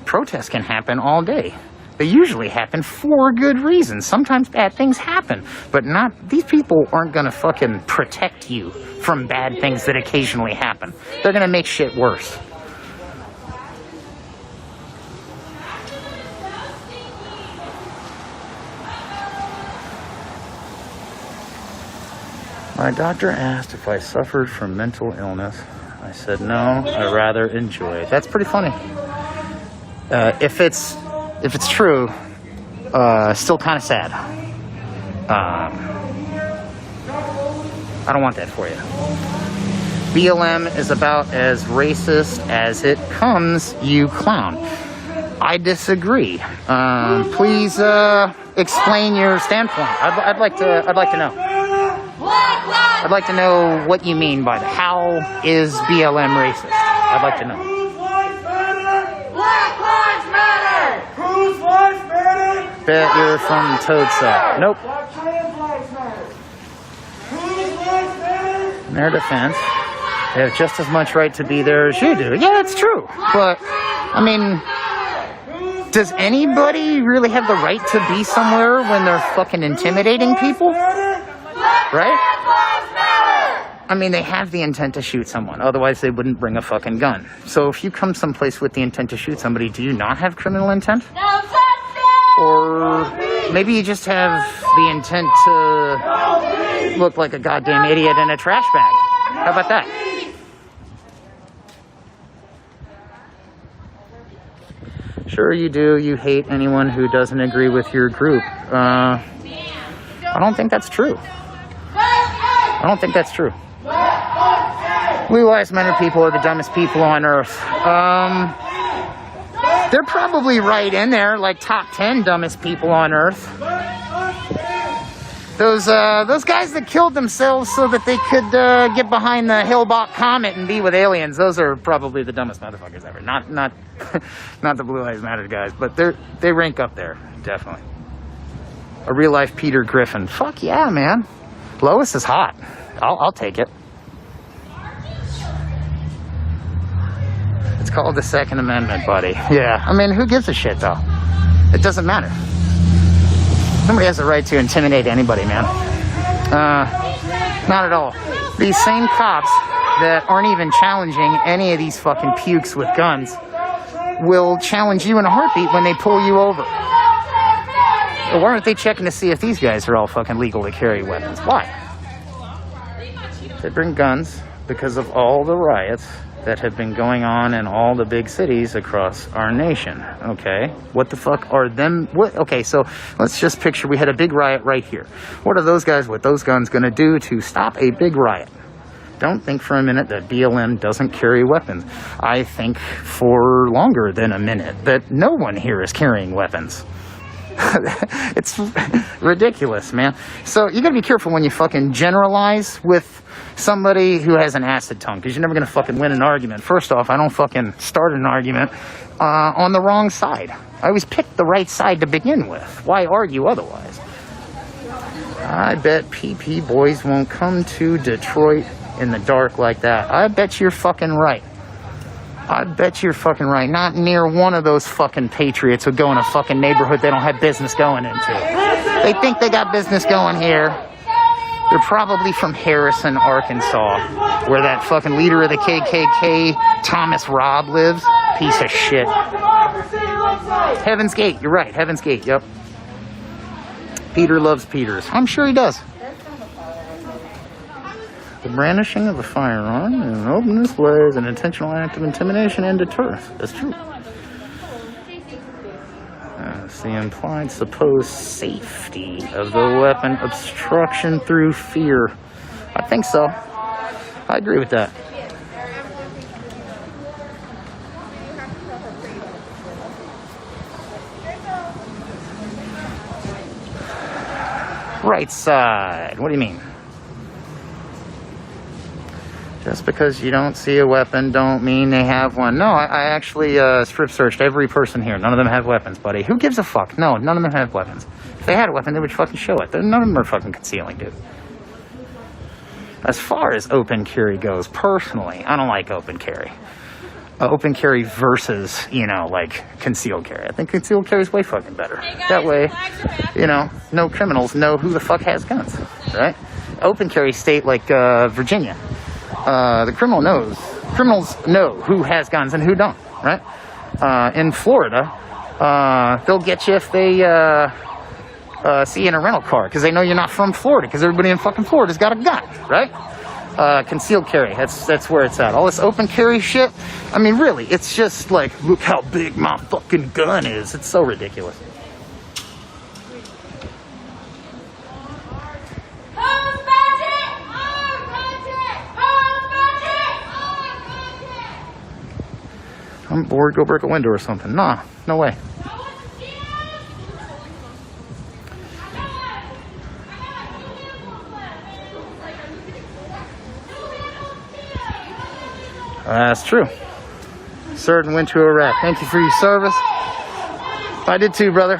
Protests can happen all day. They usually happen for good reasons. Sometimes bad things happen, but these people aren't gonna fucking protect you from bad things that occasionally happen. They're gonna make shit worse. My doctor asked if I suffered from mental illness. I said no, I'd rather enjoy it. That's pretty funny. If it's true, still kind of sad. I don't want that for you. BLM is about as racist as it comes, you clown. I disagree. Please explain your standpoint. I'd like to know. I'd like to know what you mean by that. How is BLM racist? I'd like to know. Black lives matter! Whose lives matter? Bet you're from Toadsuck. Nope. In their defense, they have just as much right to be there as you do. Yeah, that's true. But, I mean, does anybody really have the right to be somewhere when they're fucking intimidating people? Right? I mean, they have the intent to shoot someone. Otherwise, they wouldn't bring a fucking gun. So if you come someplace with the intent to shoot somebody, do you not have criminal intent? Or maybe you just have the intent to look like a goddamn idiot in a trash bag. How about that? Sure you do. You hate anyone who doesn't agree with your group. I don't think that's true. I don't think that's true. Blue Lives Matter people are the dumbest people on earth. They're probably right in there, like top 10 dumbest people on earth. Those guys that killed themselves so that they could get behind the Hale-Bopp comet and be with aliens. Those are probably the dumbest motherfuckers ever. Not not the Blue Lives Matter guys, but they rank up there, definitely. A real life Peter Griffin. Fuck yeah, man. Lois is hot. I'll take it. It's called the Second Amendment, buddy. Yeah, I mean, who gives a shit, though? It doesn't matter. Nobody has the right to intimidate anybody, man. Not at all. These same cops that aren't even challenging any of these fucking pukes with guns will challenge you in a heartbeat when they pull you over. Or why aren't they checking to see if these guys are all fucking legal to carry weapons? Why? They bring guns because of all the riots that have been going on in all the big cities across our nation. Okay, what the fuck are them? What? Okay, so let's just picture we had a big riot right here. What are those guys with those guns going to do to stop a big riot? Don't think for a minute that BLM doesn't carry weapons. I think for longer than a minute that no one here is carrying weapons. It's ridiculous, man. So you gotta be careful when you fucking generalize with somebody who has an acid tongue, because you're never gonna fucking win an argument. First off, I don't fucking start an argument on the wrong side. I always pick the right side to begin with. Why argue otherwise? I bet PP boys won't come to Detroit in the dark like that. I bet you're fucking right. I bet you're fucking right. Not near one of those fucking patriots would go in a fucking neighborhood they don't have business going into. They think they got business going here. They're probably from Harrison, Arkansas, where that fucking leader of the KKK, Thomas Robb, lives. Piece of shit. Heaven's Gate. You're right. Heaven's Gate. Yep. Peter loves Peters. I'm sure he does. The brandishing of a firearm in an open display is an intentional act of intimidation and deterrence. That's true. It's the implied supposed safety of the weapon obstruction through fear. I think so. I agree with that. Right side. What do you mean? Just because you don't see a weapon don't mean they have one. No, I actually strip searched every person here. None of them have weapons, buddy. Who gives a fuck? No, none of them have weapons. If they had a weapon, they would fucking show it. None of them are fucking concealing, dude. As far as open carry goes, personally, I don't like open carry. Open carry versus, you know, like concealed carry. I think concealed carry is way fucking better. That way, you know, no criminals know who the fuck has guns, right? Open carry state like Virginia. The criminals know who has guns and who don't, right? In Florida, they'll get you if they see you in a rental car because they know you're not from Florida because everybody in fucking Florida's got a gun, right? Concealed carry, that's where it's at. All this open carry shit, I mean, really, it's just like, look how big my fucking gun is. It's so ridiculous. I'm bored, go break a window or something. Nah, no way. That's true. Served and went to Iraq. Thank you for your service. I did too, brother.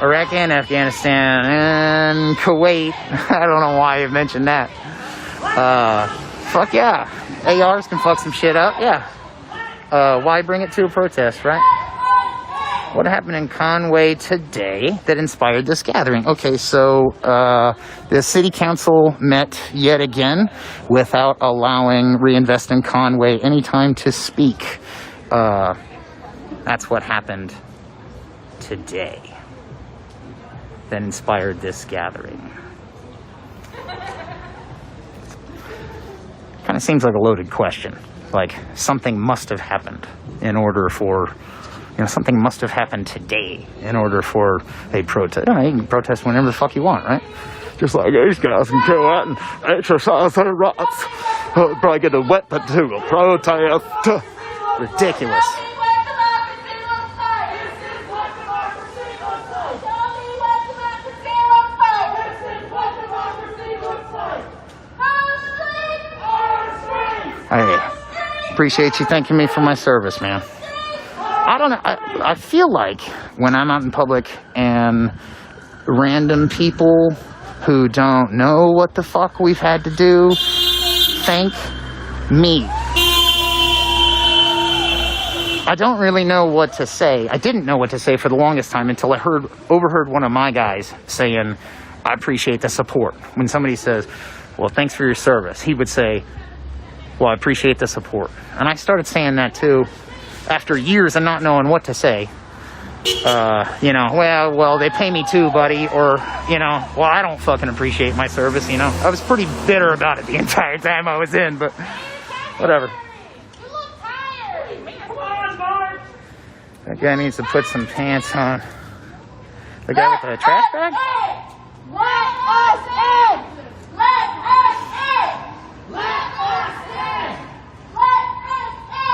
Iraq and Afghanistan and Kuwait. I don't know why you mentioned that. Fuck yeah. ARs can fuck some shit up, yeah. Why bring it to a protest, right? What happened in Conway today that inspired this gathering? Okay, so the city council met yet again without allowing Reinvest in Conway any time to speak. That's what happened today that inspired this gathering. Kind of seems like a loaded question. Like, something must have happened in order for, you know, something must have happened today in order for a protest. You know, you can protest whenever the fuck you want, right? Just like these guys can go out and exercise their rights. Probably get a weapon to a protest. Ridiculous. I appreciate you thanking me for my service, man. I don't know. I feel like when I'm out in public and random people who don't know what the fuck we've had to do thank me. I don't really know what to say. I didn't know what to say for the longest time until I overheard one of my guys saying, I appreciate the support. When somebody says, well, thanks for your service, he would say, well, I appreciate the support. And I started saying that too after years of not knowing what to say. You know, well, they pay me too, buddy. Or, you know, well, I don't fucking appreciate my service, you know. I was pretty bitter about it the entire time I was in, but whatever. That guy needs to put some pants on. The guy with the trash bag? Let us in! Let us in! Let us in! Let us in!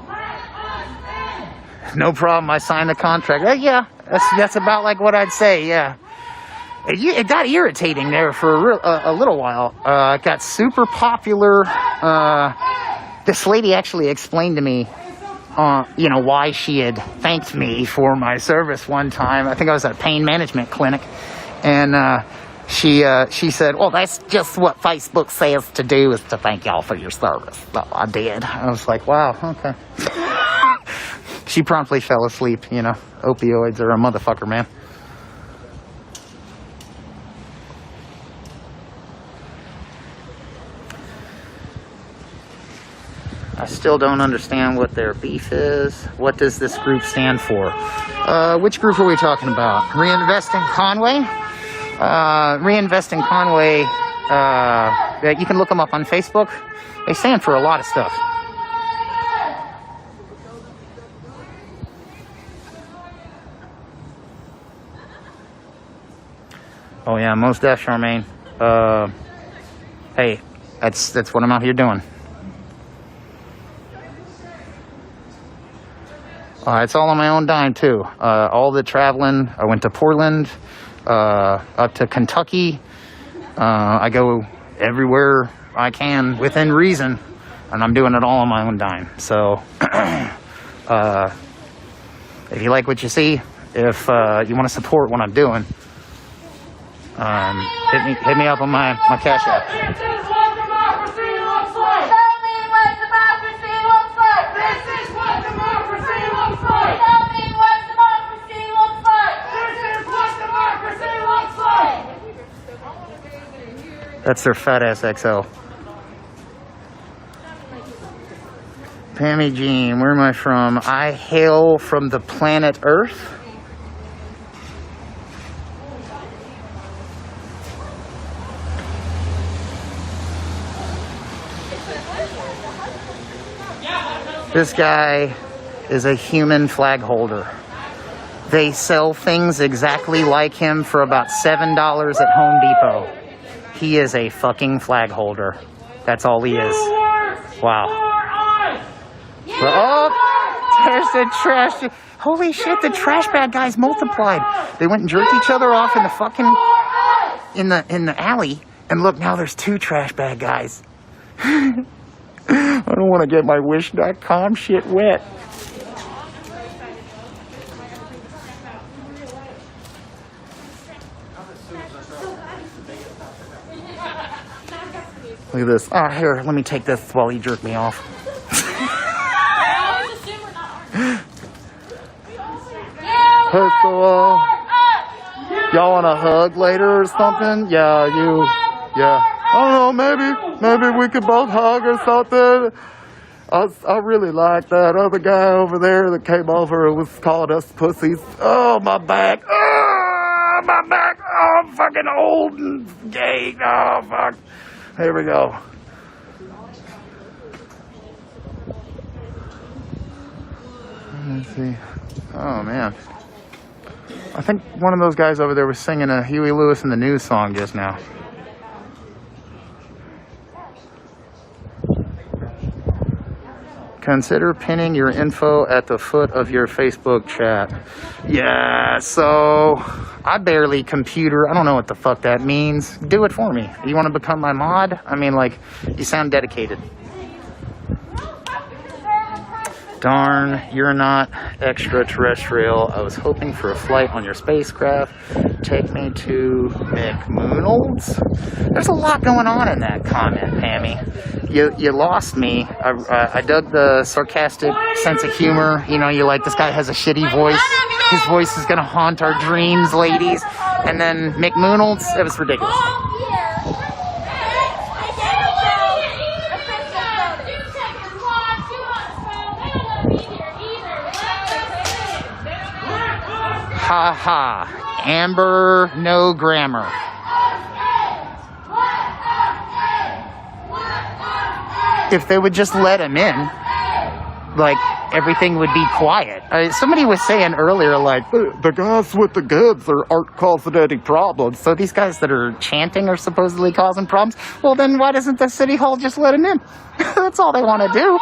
Let us in! No problem, I signed the contract. Yeah, that's about like what I'd say, yeah. It got irritating there for a little while. It got super popular. This lady actually explained to me you know, why she had thanked me for my service one time. I think I was at a pain management clinic. And she said, well, that's just what Facebook says to do, is to thank y'all for your service. So I did. I was like, wow, okay. She promptly fell asleep, you know. Opioids are a motherfucker, man. I still don't understand what their beef is. What does this group stand for? Which group are we talking about? Reinvest in Conway? Reinvest in Conway, you can look them up on Facebook. They stand for a lot of stuff. Oh yeah, most def, Charmaine. Hey, that's what I'm out here doing. It's all on my own dime, too. All the traveling. I went to Portland, up to Kentucky. I go everywhere I can within reason, and I'm doing it all on my own dime. So, if you like what you see, if you want to support what I'm doing, hit me up on my Cash App. This is what democracy looks like. Tell me what democracy looks like. This is what democracy looks like. Tell me what democracy looks like. This is what democracy looks like. That's their fat ass XL. Pammy Jean, where am I from? I hail from the planet Earth. This guy is a human flag holder. They sell things exactly like him for about $7 at Home Depot. He is a fucking flag holder. That's all he is. Wow. Oh, there's the trash. Holy shit, the trash bag guys multiplied. They went and jerked each other off in the fucking in the alley. And look, now there's 2 trash bag guys. I don't want to get my Wish.com shit wet. Look at this. Oh, here, let me take this while he jerked me off. First of all, y'all want a hug later or something? Yeah. I don't know, maybe we could both hug or something. I really like that other guy over there that came over and was calling us pussies. Oh, my back. Oh, my back. Oh, I'm fucking old and gay. Oh, fuck. Here we go. Let's see. Oh, man. I think one of those guys over there was singing a Huey Lewis and the News song just now. Consider pinning your info at the foot of your Facebook chat. Yeah, so I barely computer. I don't know what the fuck that means. Do it for me. You want to become my mod? I mean, like, you sound dedicated. Darn, you're not extraterrestrial. I was hoping for a flight on your spacecraft. Take me to McMoonald's. There's a lot going on in that comment, Pammy. You lost me. I dug the sarcastic sense of humor. You know, you like, this guy has a shitty voice. His voice is gonna haunt our dreams, ladies. And then McMoonald's, it was ridiculous. Ha ha. Amber, no grammar. If they would just let him in, like, everything would be quiet. Somebody was saying earlier, like, the guys with the goods aren't causing any problems. So these guys that are chanting are supposedly causing problems. Well, then why doesn't the city hall just let them in? That's all they want to do.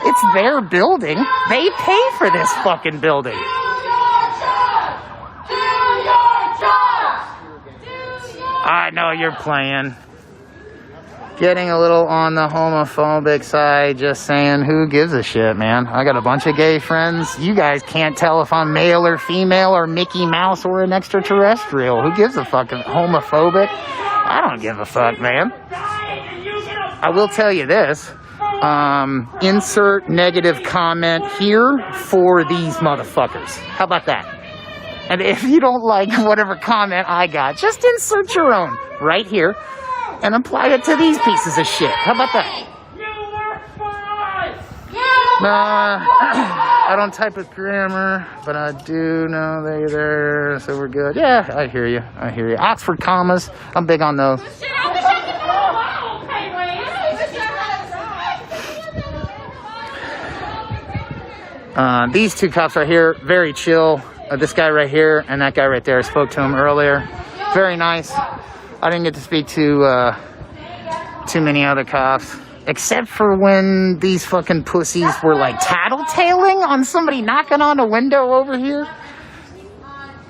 It's their building. They pay for this fucking building. I know you're playing. Getting a little on the homophobic side, just saying, who gives a shit, man? I got a bunch of gay friends. You guys can't tell if I'm male or female or Mickey Mouse or an extraterrestrial. Who gives a fuck? Homophobic? I don't give a fuck, man. I will tell you this. Insert negative comment here for these motherfuckers. How about that? And if you don't like whatever comment I got, just insert your own right here and apply it to these pieces of shit. How about that? I don't type with grammar, but I do know they're there, so we're good. Yeah, I hear you. Oxford commas, I'm big on those. These 2 cops right here, very chill. This guy right here and that guy right there, I spoke to him earlier. Very nice. I didn't get to speak to too many other cops, except for when these fucking pussies were like tattletaling on somebody knocking on a window over here.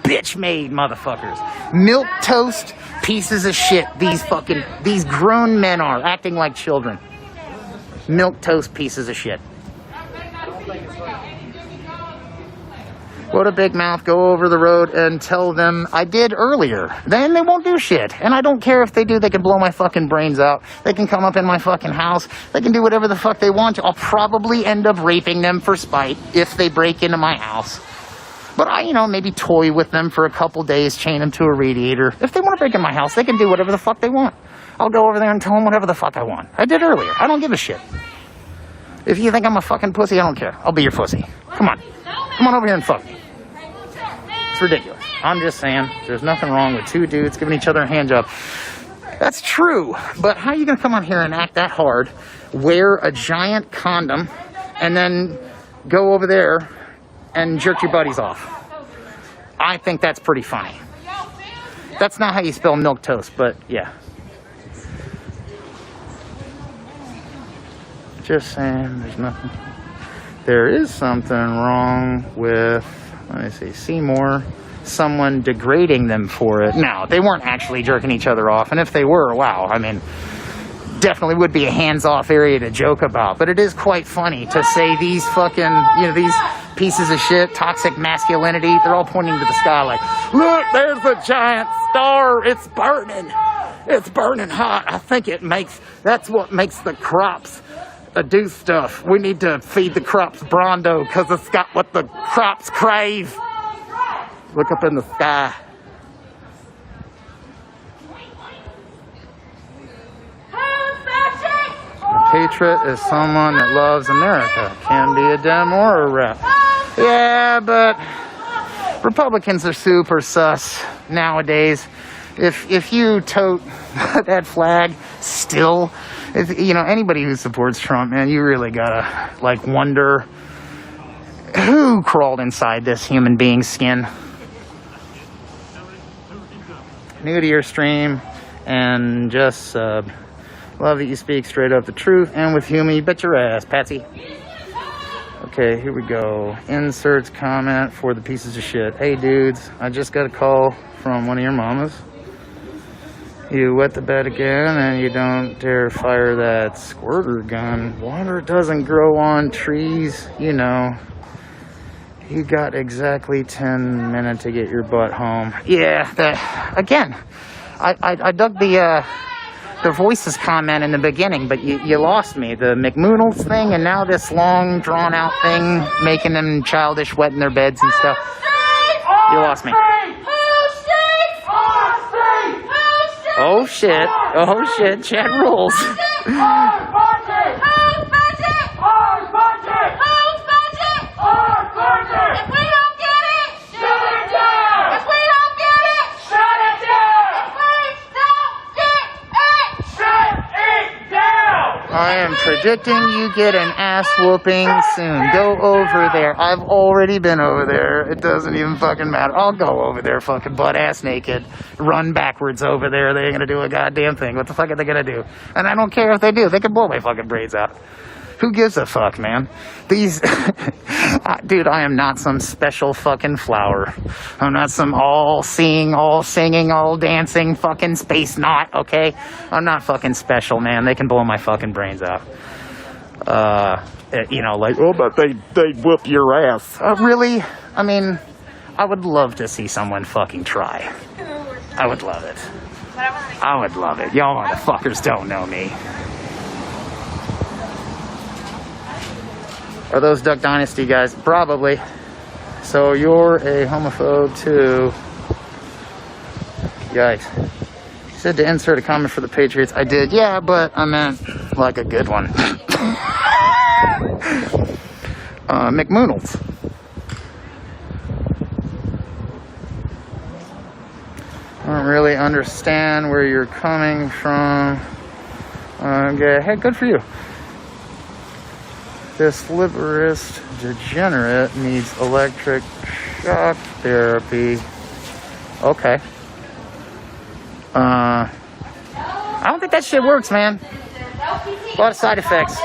Bitch made motherfuckers. Milk toast Pieces of shit. These grown men are acting like children. Milquetoast pieces of shit. Go to Big Mouth, go over the road and tell them I did earlier. Then they won't do shit. And I don't care if they do. They can blow my fucking brains out. They can come up in my fucking house. They can do whatever the fuck they want to. I'll probably end up raping them for spite if they break into my house. But I, maybe toy with them for a couple days, chain them to a radiator. If they want to break in my house, they can do whatever the fuck they want. I'll go over there and tell them whatever the fuck I want. I did earlier. I don't give a shit. If you think I'm a fucking pussy, I don't care. I'll be your pussy. Come on. Come on over here and fuck me. It's ridiculous. I'm just saying, there's nothing wrong with two dudes giving each other a hand job. That's true, but how are you going to come on here and act that hard, wear a giant condom, and then go over there and jerk your buddies off? I think that's pretty funny. That's not how you spell milquetoast, but yeah. Just saying, there's nothing. There is something wrong with, let me see, Seymour, someone degrading them for it. No, they weren't actually jerking each other off, and if they were, wow, I mean, definitely would be a hands-off area to joke about, but it is quite funny to say these fucking, these pieces of shit, toxic masculinity, they're all pointing to the sky like, look, there's a giant star, it's burning hot. I think that's what makes the crops do stuff. We need to feed the crops Brondo because it's got what the crops crave. Look up in the sky. A patriot is someone that loves America. Can be a Dem or a Rep. Yeah, but Republicans are super sus nowadays. If you tote that flag still, anybody who supports Trump, man, you really gotta wonder who crawled inside this human being's skin. New to your stream and just sub. Love that you speak straight up the truth and with humor. You bet your ass, Patsy. Okay, here we go. Inserts comment for the pieces of shit. Hey dudes, I just got a call from one of your mamas. You wet the bed again and you don't dare fire that squirter gun. Water doesn't grow on trees, You got exactly 10 minutes to get your butt home. Yeah, again, I dug the voices comment in the beginning, but you lost me. The McMoonals thing and now this long, drawn-out thing making them childish, wetting their beds and stuff. You lost me. Oh shit, chat rules. If we don't get it, shut it down. If we don't get it, shut it down. If we don't get it, shut it down. I am predicting you get an ass whooping soon. Go over there. I've already been over there. It doesn't even fucking matter. I'll go over there fucking butt ass naked. Run backwards over there. They ain't gonna do a goddamn thing. What the fuck are they gonna do? And I don't care if they do. They can blow my fucking braids out. Who gives a fuck, man? These, dude, I am not some special fucking flower. I'm not some all-seeing, all-singing, all-dancing fucking space knot, okay? I'm not fucking special, man. They can blow my fucking brains out. But they'd whoop your ass. Really? I mean, I would love to see someone fucking try. I would love it. I would love it. Y'all motherfuckers don't know me. Are those Duck Dynasty guys? Probably. So you're a homophobe too. Yikes. You said to insert a comment for the Patriots. I did, yeah, but I meant like a good one. McMoonals. I don't really understand where you're coming from. Okay, hey, good for you. This liberist degenerate needs electric shock therapy. Okay. I don't think that shit works, man. A lot of side effects.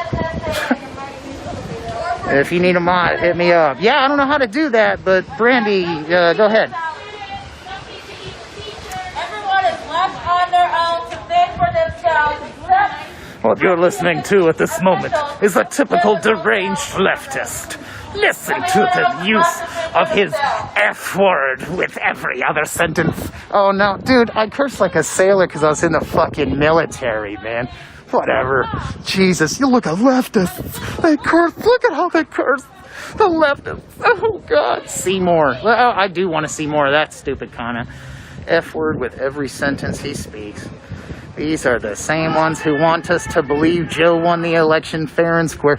If you need a mod, hit me up. Yeah, I don't know how to do that, but Brandy, go ahead. Everyone is left What you're listening to at this moment is a typical deranged leftist. Listen to the use of his F word with every other sentence. Oh no, dude, I cursed like a sailor because I was in the fucking military, man. Whatever. Jesus, you look at leftists. They curse. Look at how they curse. The leftists. Oh God. See more. Well, I do want to see more of that stupid comment. F word with every sentence he speaks. These are the same ones who want us to believe Joe won the election fair and square.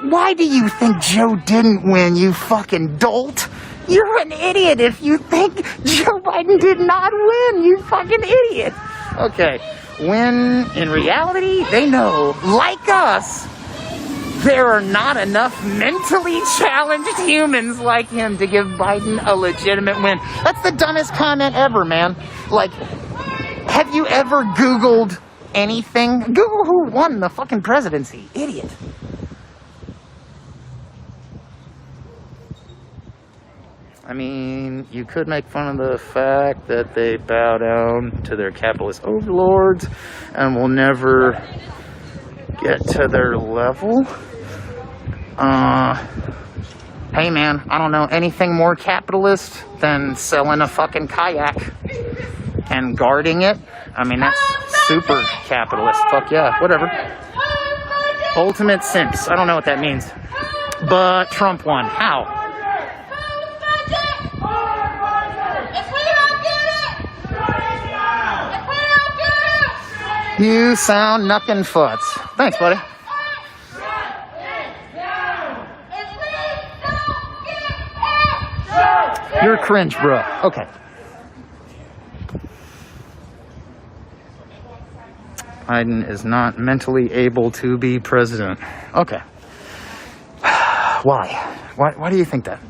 Why do you think Joe didn't win, you fucking dolt? You're an idiot if you think Joe Biden did not win, you fucking idiot. Okay, when in reality, they know, like us, there are not enough mentally challenged humans like him to give Biden a legitimate win. That's the dumbest comment ever, man. Like, have you ever Googled anything? Google who won the fucking presidency. Idiot. I mean, you could make fun of the fact that they bow down to their capitalist overlords and will never get to their level. Hey man, I don't know anything more capitalist than selling a fucking kayak and guarding it. I mean, that's super capitalist. Fuck yeah, whatever. Ultimate simps. I don't know what that means. But Trump won. How? You sound knuckin' futs. Thanks, buddy. You're cringe, bro. Okay. Biden is not mentally able to be president. Okay. Why? Why do you think that?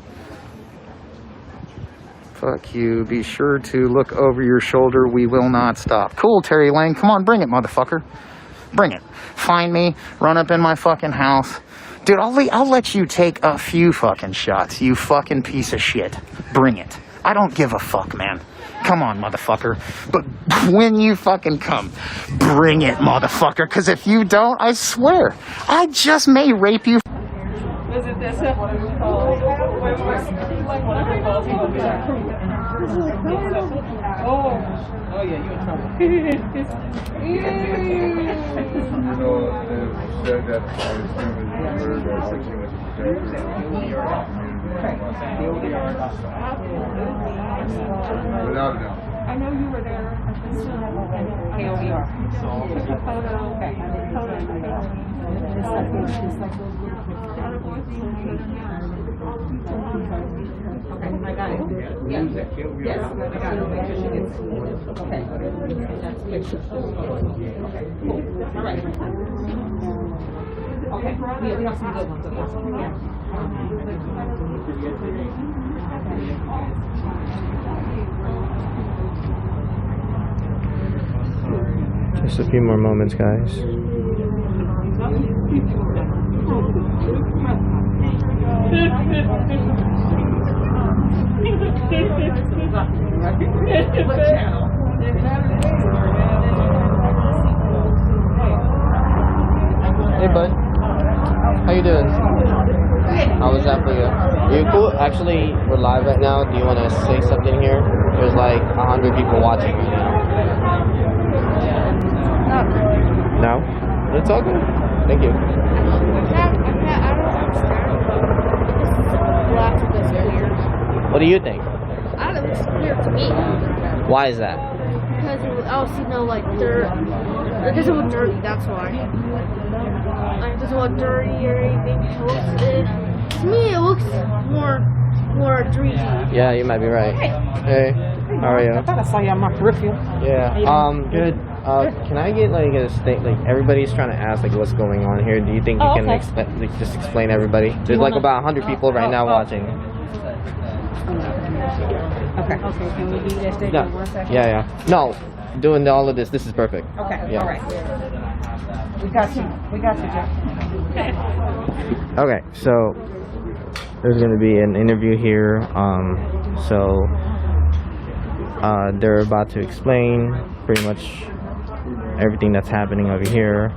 Fuck you. Be sure to look over your shoulder. We will not stop. Cool, Terry Lane. Come on, bring it, motherfucker. Bring it. Find me. Run up in my fucking house. Dude, I'll let you take a few fucking shots, you fucking piece of shit. Bring it. I don't give a fuck, man. Come on, motherfucker. But when you fucking come, bring it, motherfucker. Because if you don't, I swear, I just may rape you. Is it this? What is it called? Like one of the balls he will be like, oh yeah, you in trouble. Without a doubt. I know you were there. KOVR. Okay, I got it. Yes. Yes, I got it. Make sure she gets it. Okay. That's picture. Okay, cool. All right. Okay, yeah, we have some good ones. Just a few more moments, guys. Hey bud, how you doing? How was that for you? You cool? Actually, we're live right now. Do you want to say something here? There's like 100 people watching right now. No? It's all good. Thank you. What do you think? I don't know, it's weird to me. Why is that? Because it else, you know, like dirt. It doesn't look dirty, that's why. Like, it doesn't look dirty or anything. It looks, to me, it looks more dreamy. Yeah, you might be right. Hey, how are you? I thought I saw you on my peripheral. Yeah. Good. Can I get like a state? Like everybody's trying to ask like what's going on here. Do you think you can just explain to everybody? There's like about 100 people right now watching. Okay. Okay. Can we do that stage No. for 1 second? Yeah. No. Doing all of this. This is perfect. Okay. Yeah. All right. We got you. We got you, Jeff. Okay. So there's going to be an interview here. They're about to explain pretty much everything that's happening over here.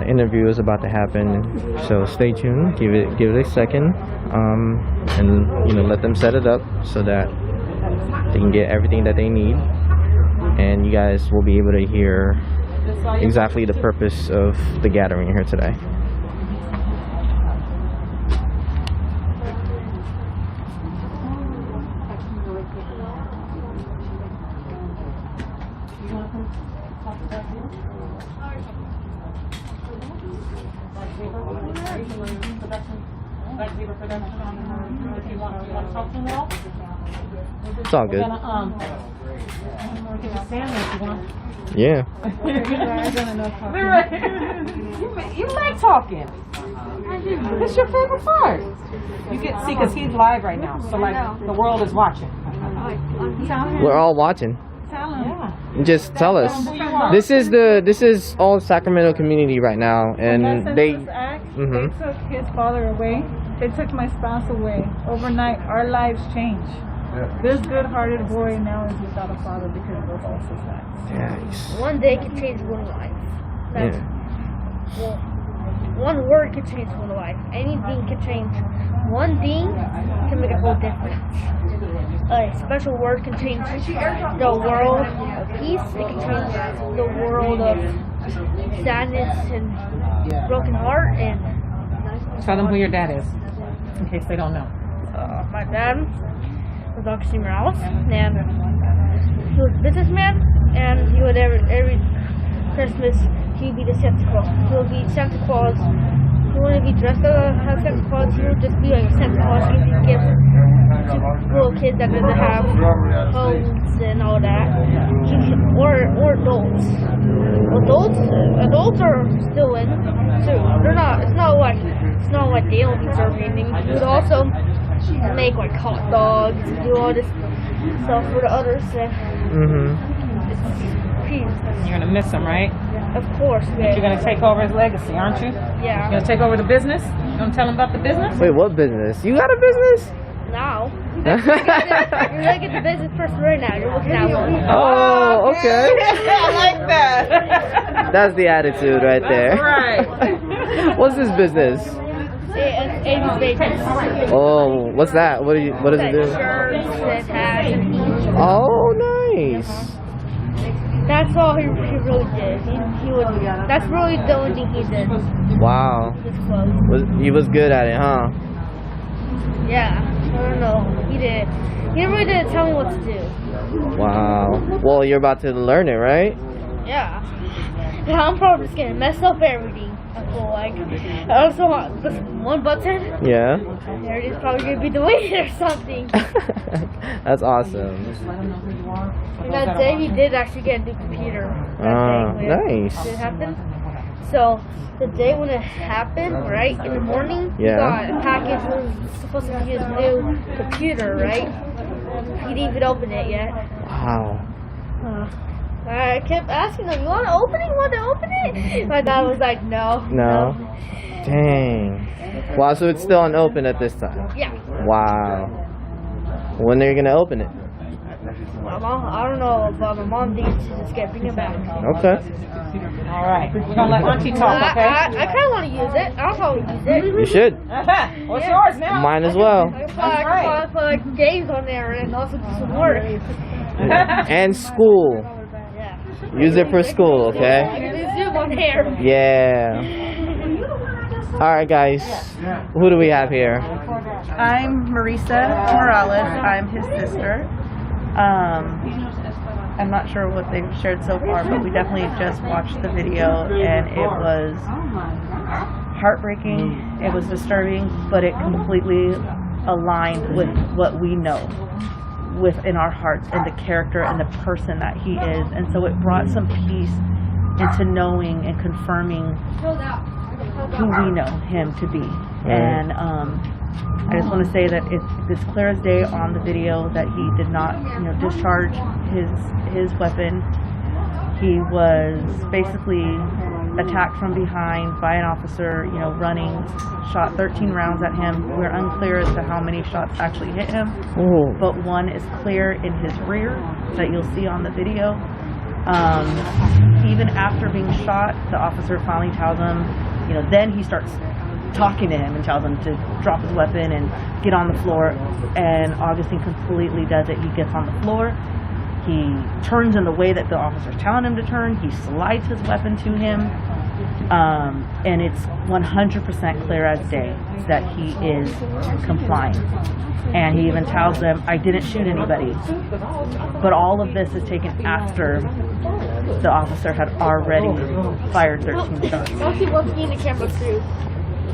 Interview is about to happen, so stay tuned. Give it a second, and let them set it up so that they can get everything that they need, and you guys will be able to hear exactly the purpose of the gathering here today. It's all good. Yeah. You like talking. It's your favorite part. You get see because he's live right now, so like the world is watching. We're all watching. Yeah. Just tell us. This is all Sacramento community right now, and they. They took his father away. They took my spouse away. Overnight, our lives changed. This good-hearted boy now is without a father because of those awful facts. Yes. One day can change one life. That's, well, one word can change one life. Anything can change. One thing can make a whole difference. A special word can change the world of peace. It can change the world of sadness and broken heart. And Tell them who your dad is, in case they don't know. my dad was Dr. Morales, and he was a businessman, and he would every Christmas he'd be the Santa Claus. He would be Santa Claus. He wouldn't be dressed as Santa Claus. He would just be like a Santa Claus, giving gifts to little kids that didn't have homes and all that, or adults. Adults are still in, so they're not. It's not like they don't deserve anything. He would also make like hot dogs and do all this stuff for the others. You're gonna miss him, right? Of course, man. You're gonna take over his legacy, aren't you? Yeah. You're gonna take over the business? You gonna tell him about the business? Wait, what business? You got a business? Now. You're looking at the business person right now. You're looking at one. Oh, okay. I like that. That's the attitude right there. Right. What's this business? It's Amy's Babies. Oh, what's that? What does it do? Shirts and hats and Oh, nice. that's all he really did. He would. That's really the only thing he did. Wow. His clothes. He was good at it, huh? Yeah. I don't know. He did. He really didn't tell me what to do. Wow. Well, you're about to learn it, right? Yeah. I'm probably just gonna mess up everything. I feel like. I also want this one button. Yeah. There it is, probably gonna be deleted or something. That's awesome. And that day he did actually get a new computer. Nice. Did it happen? So the day when it happened, right in the morning, he got a package that was supposed to be his new computer, right? He didn't even open it yet. Wow. I kept asking him, "You want to open it? You want to open it?" My dad was like, "No." No. Dang. Wow. So it's still unopened at this time. Yeah. Wow. When are you gonna open it? My mom, I don't know, but my mom thinks to just bring it back. Okay. All right. We're gonna let Auntie talk, okay? I kind of want to use it. I'll probably use it. You should. Well, it's yours now. Mine as well. I can probably put games on there and also do some work. And school. Use it for school, okay? I can do Zoom on there. Yeah. All right, guys. Who do we have here? I'm Marisa Morales. I'm his sister. I'm not sure what they've shared so far, but we definitely just watched the video, and it was heartbreaking. It was disturbing, but it completely aligned with what we know within our hearts and the character and the person that he is. And so it brought some peace into knowing and confirming who we know him to be. And I just want to say that it's clear as day on the video that he did not, discharge his weapon. He was basically attacked from behind by an officer, running, shot 13 rounds at him. We're unclear as to how many shots actually hit him, but one is clear in his rear that you'll see on the video. Even after being shot, the officer finally tells him, you know, then he starts talking to him and tells him to drop his weapon and get on the floor. And Augustine completely does it. He gets on the floor. He turns in the way that the officer's telling him to turn. He slides his weapon to him. And it's 100% clear as day that he is complying. And he even tells them, I didn't shoot anybody. But all of this is taken after the officer had already fired 13 shots. I'll keep looking in the camera too.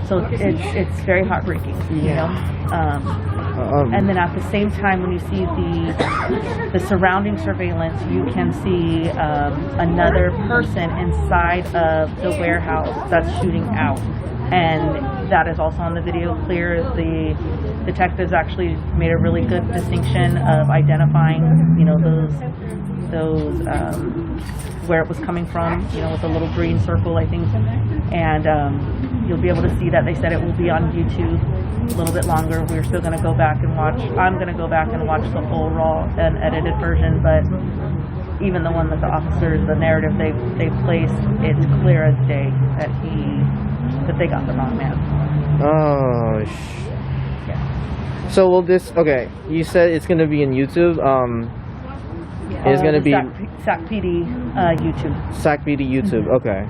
So it's very heartbreaking, you know. And then at the same time, when you see the surrounding surveillance, you can see another person inside of the warehouse that's shooting out, and that is also on the video clear. The detectives actually made a really good distinction of identifying, you know, those where it was coming from, you know, with a little green circle, I think, and you'll be able to see that. They said it will be on YouTube a little bit longer. We're still going to go back and watch. I'm going to go back and watch the full raw and edited version, but even the one that the officers, the narrative they placed, it's clear as day that they got the wrong man. Oh, yeah. So will this? Okay, you said it's going to be in YouTube. It's going to be SAC PD YouTube. SAC PD YouTube. Okay.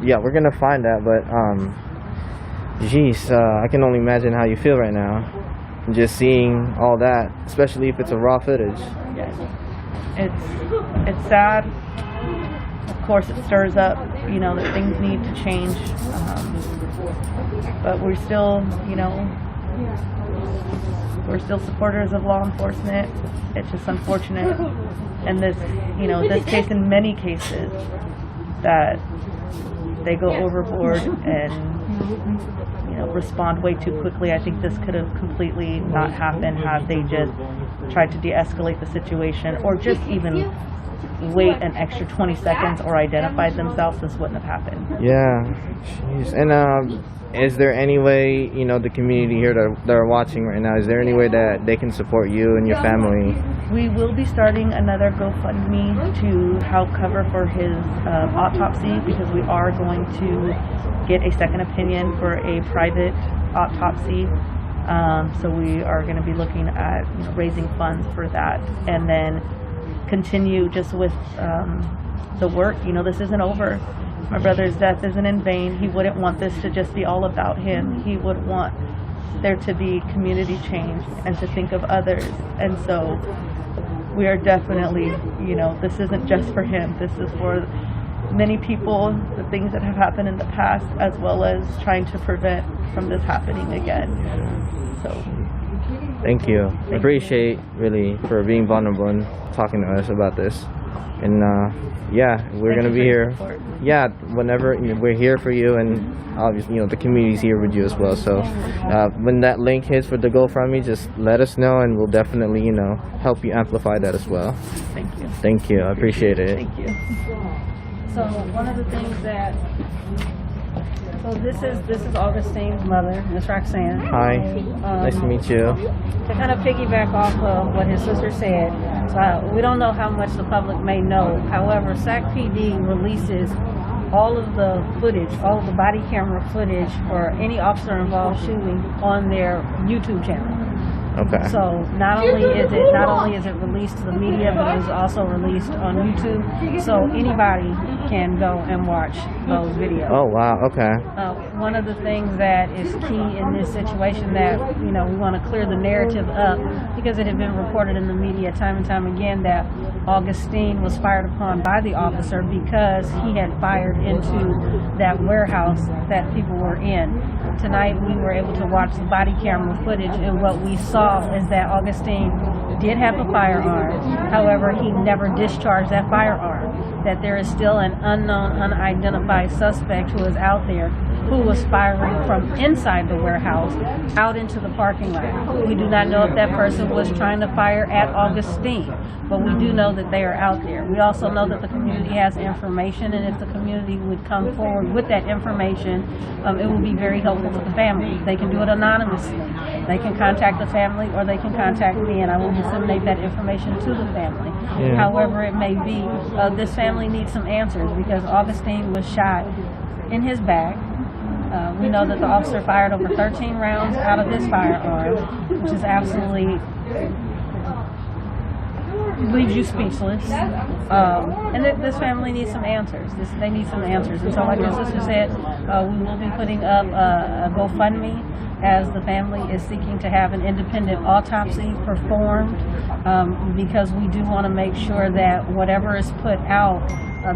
Yeah, we're gonna find that, but geez, I can only imagine how you feel right now, just seeing all that, especially if it's a raw footage. Yes. It's sad. Of course, it stirs up, you know, that things need to change. But we're still, you know, we're still supporters of law enforcement. It's just unfortunate. And this, you know, this case and many cases that they go overboard and, you know, respond way too quickly. I think this could have completely not happened had they just tried to de-escalate the situation, or just even wait an extra 20 seconds or identified themselves. This wouldn't have happened. Yeah, jeez. And is there any way, you know, the community here that are watching right now, is there any way that they can support you and your family? We will be starting another GoFundMe to help cover for his autopsy, because we are going to get a second opinion for a private autopsy. So we are going to be looking at, you know, raising funds for that, and then continue just with the work. You know, this isn't over. My brother's death isn't in vain. He wouldn't want this to just be all about him. He would want there to be community change and to think of others. And so we are definitely, you know, this isn't just for him. This is for many people, the things that have happened in the past, as well as trying to prevent from this happening again. So thank you. I appreciate really for being vulnerable and talking to us about this. And yeah, we're gonna be here. Yeah, whenever, you know, we're here for you, and obviously, you know, the community's here with you as well. So when that link hits for the GoFundMe, just let us know, and we'll definitely, you know, help you amplify that as well. Thank you. Thank you. I appreciate it. Thank you. So one of the things that, so this is Augustine's mother, Miss Roxanne. Hi. Nice to meet you. To kind of piggyback off of what his sister said, so we don't know how much the public may know. However, SAC PD releases all of the footage, all of the body camera footage for any officer involved shooting on their YouTube channel. Okay. So not only is it released to the media, but it is also released on YouTube. So anybody can go and watch those videos. Oh wow. Okay. One of the things that is key in this situation that, you know, we want to clear the narrative up, because it had been reported in the media time and time again that Augustine was fired upon by the officer because he had fired into that warehouse that people were in. Tonight we were able to watch the body camera footage, and what we saw is that Augustine did have a firearm. However, he never discharged that firearm. That there is still an unknown, unidentified suspect who is out there who was firing from inside the warehouse out into the parking lot. We do not know if that person was trying to fire at Augustine, but we do know that they are out there. We also know that the community has information, and if the community would come forward with that information, it will be very helpful to the family. They can do it anonymously. They can contact the family, or they can contact me, and I will disseminate that information to the family. Yeah. However it may be, this family needs some answers because Augustine was shot in his back. We know that the officer fired over 13 rounds out of his firearm, which is absolutely leaves you speechless. And this family needs some answers. They need some answers. And so, like your sister said, we will be putting up a GoFundMe as the family is seeking to have an independent autopsy performed, because we do want to make sure that whatever is put out,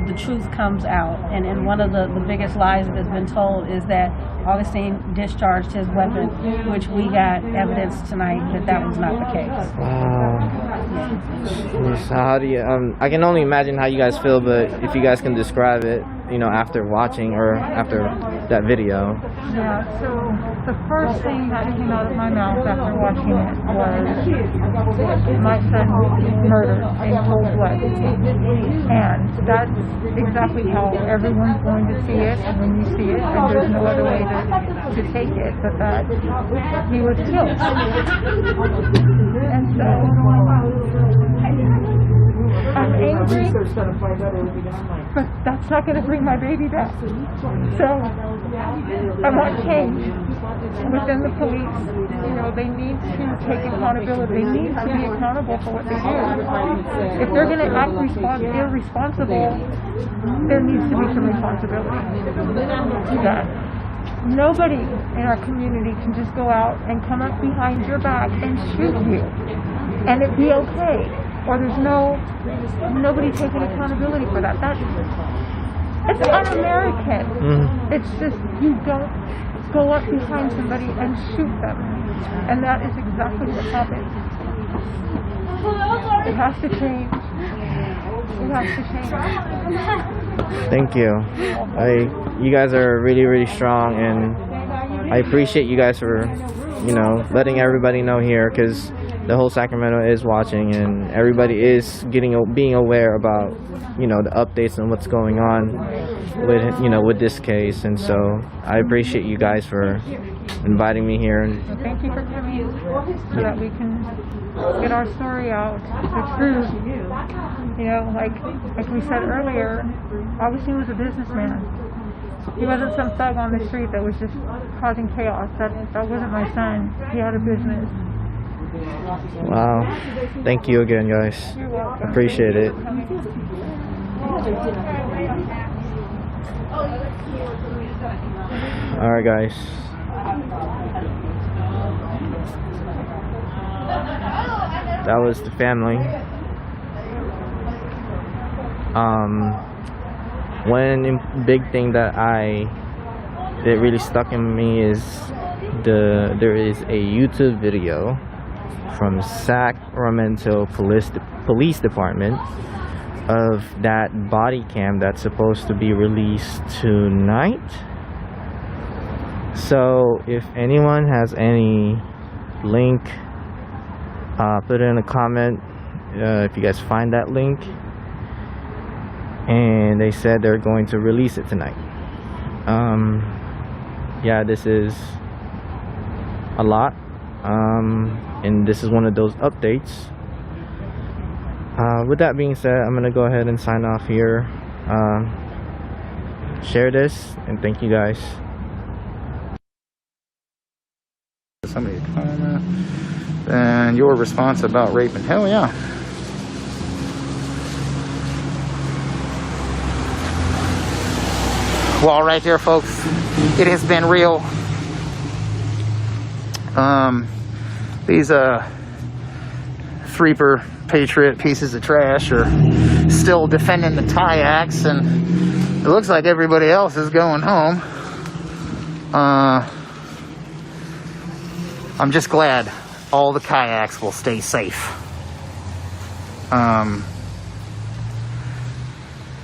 the truth comes out. And one of the biggest lies that has been told is that Augustine discharged his weapon, which we got evidence tonight that was not the case. Jeez, how do you? I can only imagine how you guys feel, but if you guys can describe it, after watching or after that video. Yeah, so the first thing that came out of my mouth after watching it was my son murdered in cold blood. And that's exactly how everyone's going to see it, and when you see it, and there's no other way to take it but that he was killed. And so I'm angry, but that's not going to bring my baby back. So I want change within the police. They need to take accountability. They need to be accountable for what they do. If they're going to act irresponsible, there needs to be some responsibility. That nobody in our community can just go out and come up behind your back and shoot you, and it be okay. Or there's nobody taking accountability for that. It's un-American. It's just, you don't go up behind somebody and shoot them. And that is exactly what happened. It has to change. It has to change. Thank you. You guys are really, really strong, and I appreciate you guys for, letting everybody know here, because the whole Sacramento is watching, and everybody is being aware about, the updates and what's going on with this case. And so I appreciate you guys for inviting me here. And thank you for coming, so that we can get our story out, the truth. Like we said earlier, Augustine was a businessman. He wasn't some thug on the street that was just causing chaos. That wasn't my son. He had a business. Wow. Thank you again, guys. You're welcome. Appreciate it. Alright, guys. That was the family. One big thing that really stuck in me is there is a YouTube video from Sacramento Police Department of that body cam that's supposed to be released tonight. So if anyone has any link, put it in a comment if you guys find that link. And they said they're going to release it tonight. Yeah, this is a lot. And this is one of those updates. With that being said, I'm gonna go ahead and sign off here. Share this, and thank you guys. Somebody comment. And your response about raping. Hell yeah. Well, right there, folks. It has been real. These Threeper Patriot pieces of trash are still defending the kayaks, and it looks like everybody else is going home. I'm just glad all the kayaks will stay safe.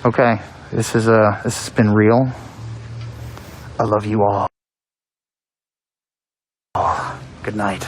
Okay, this has been real. I love you all. Good night.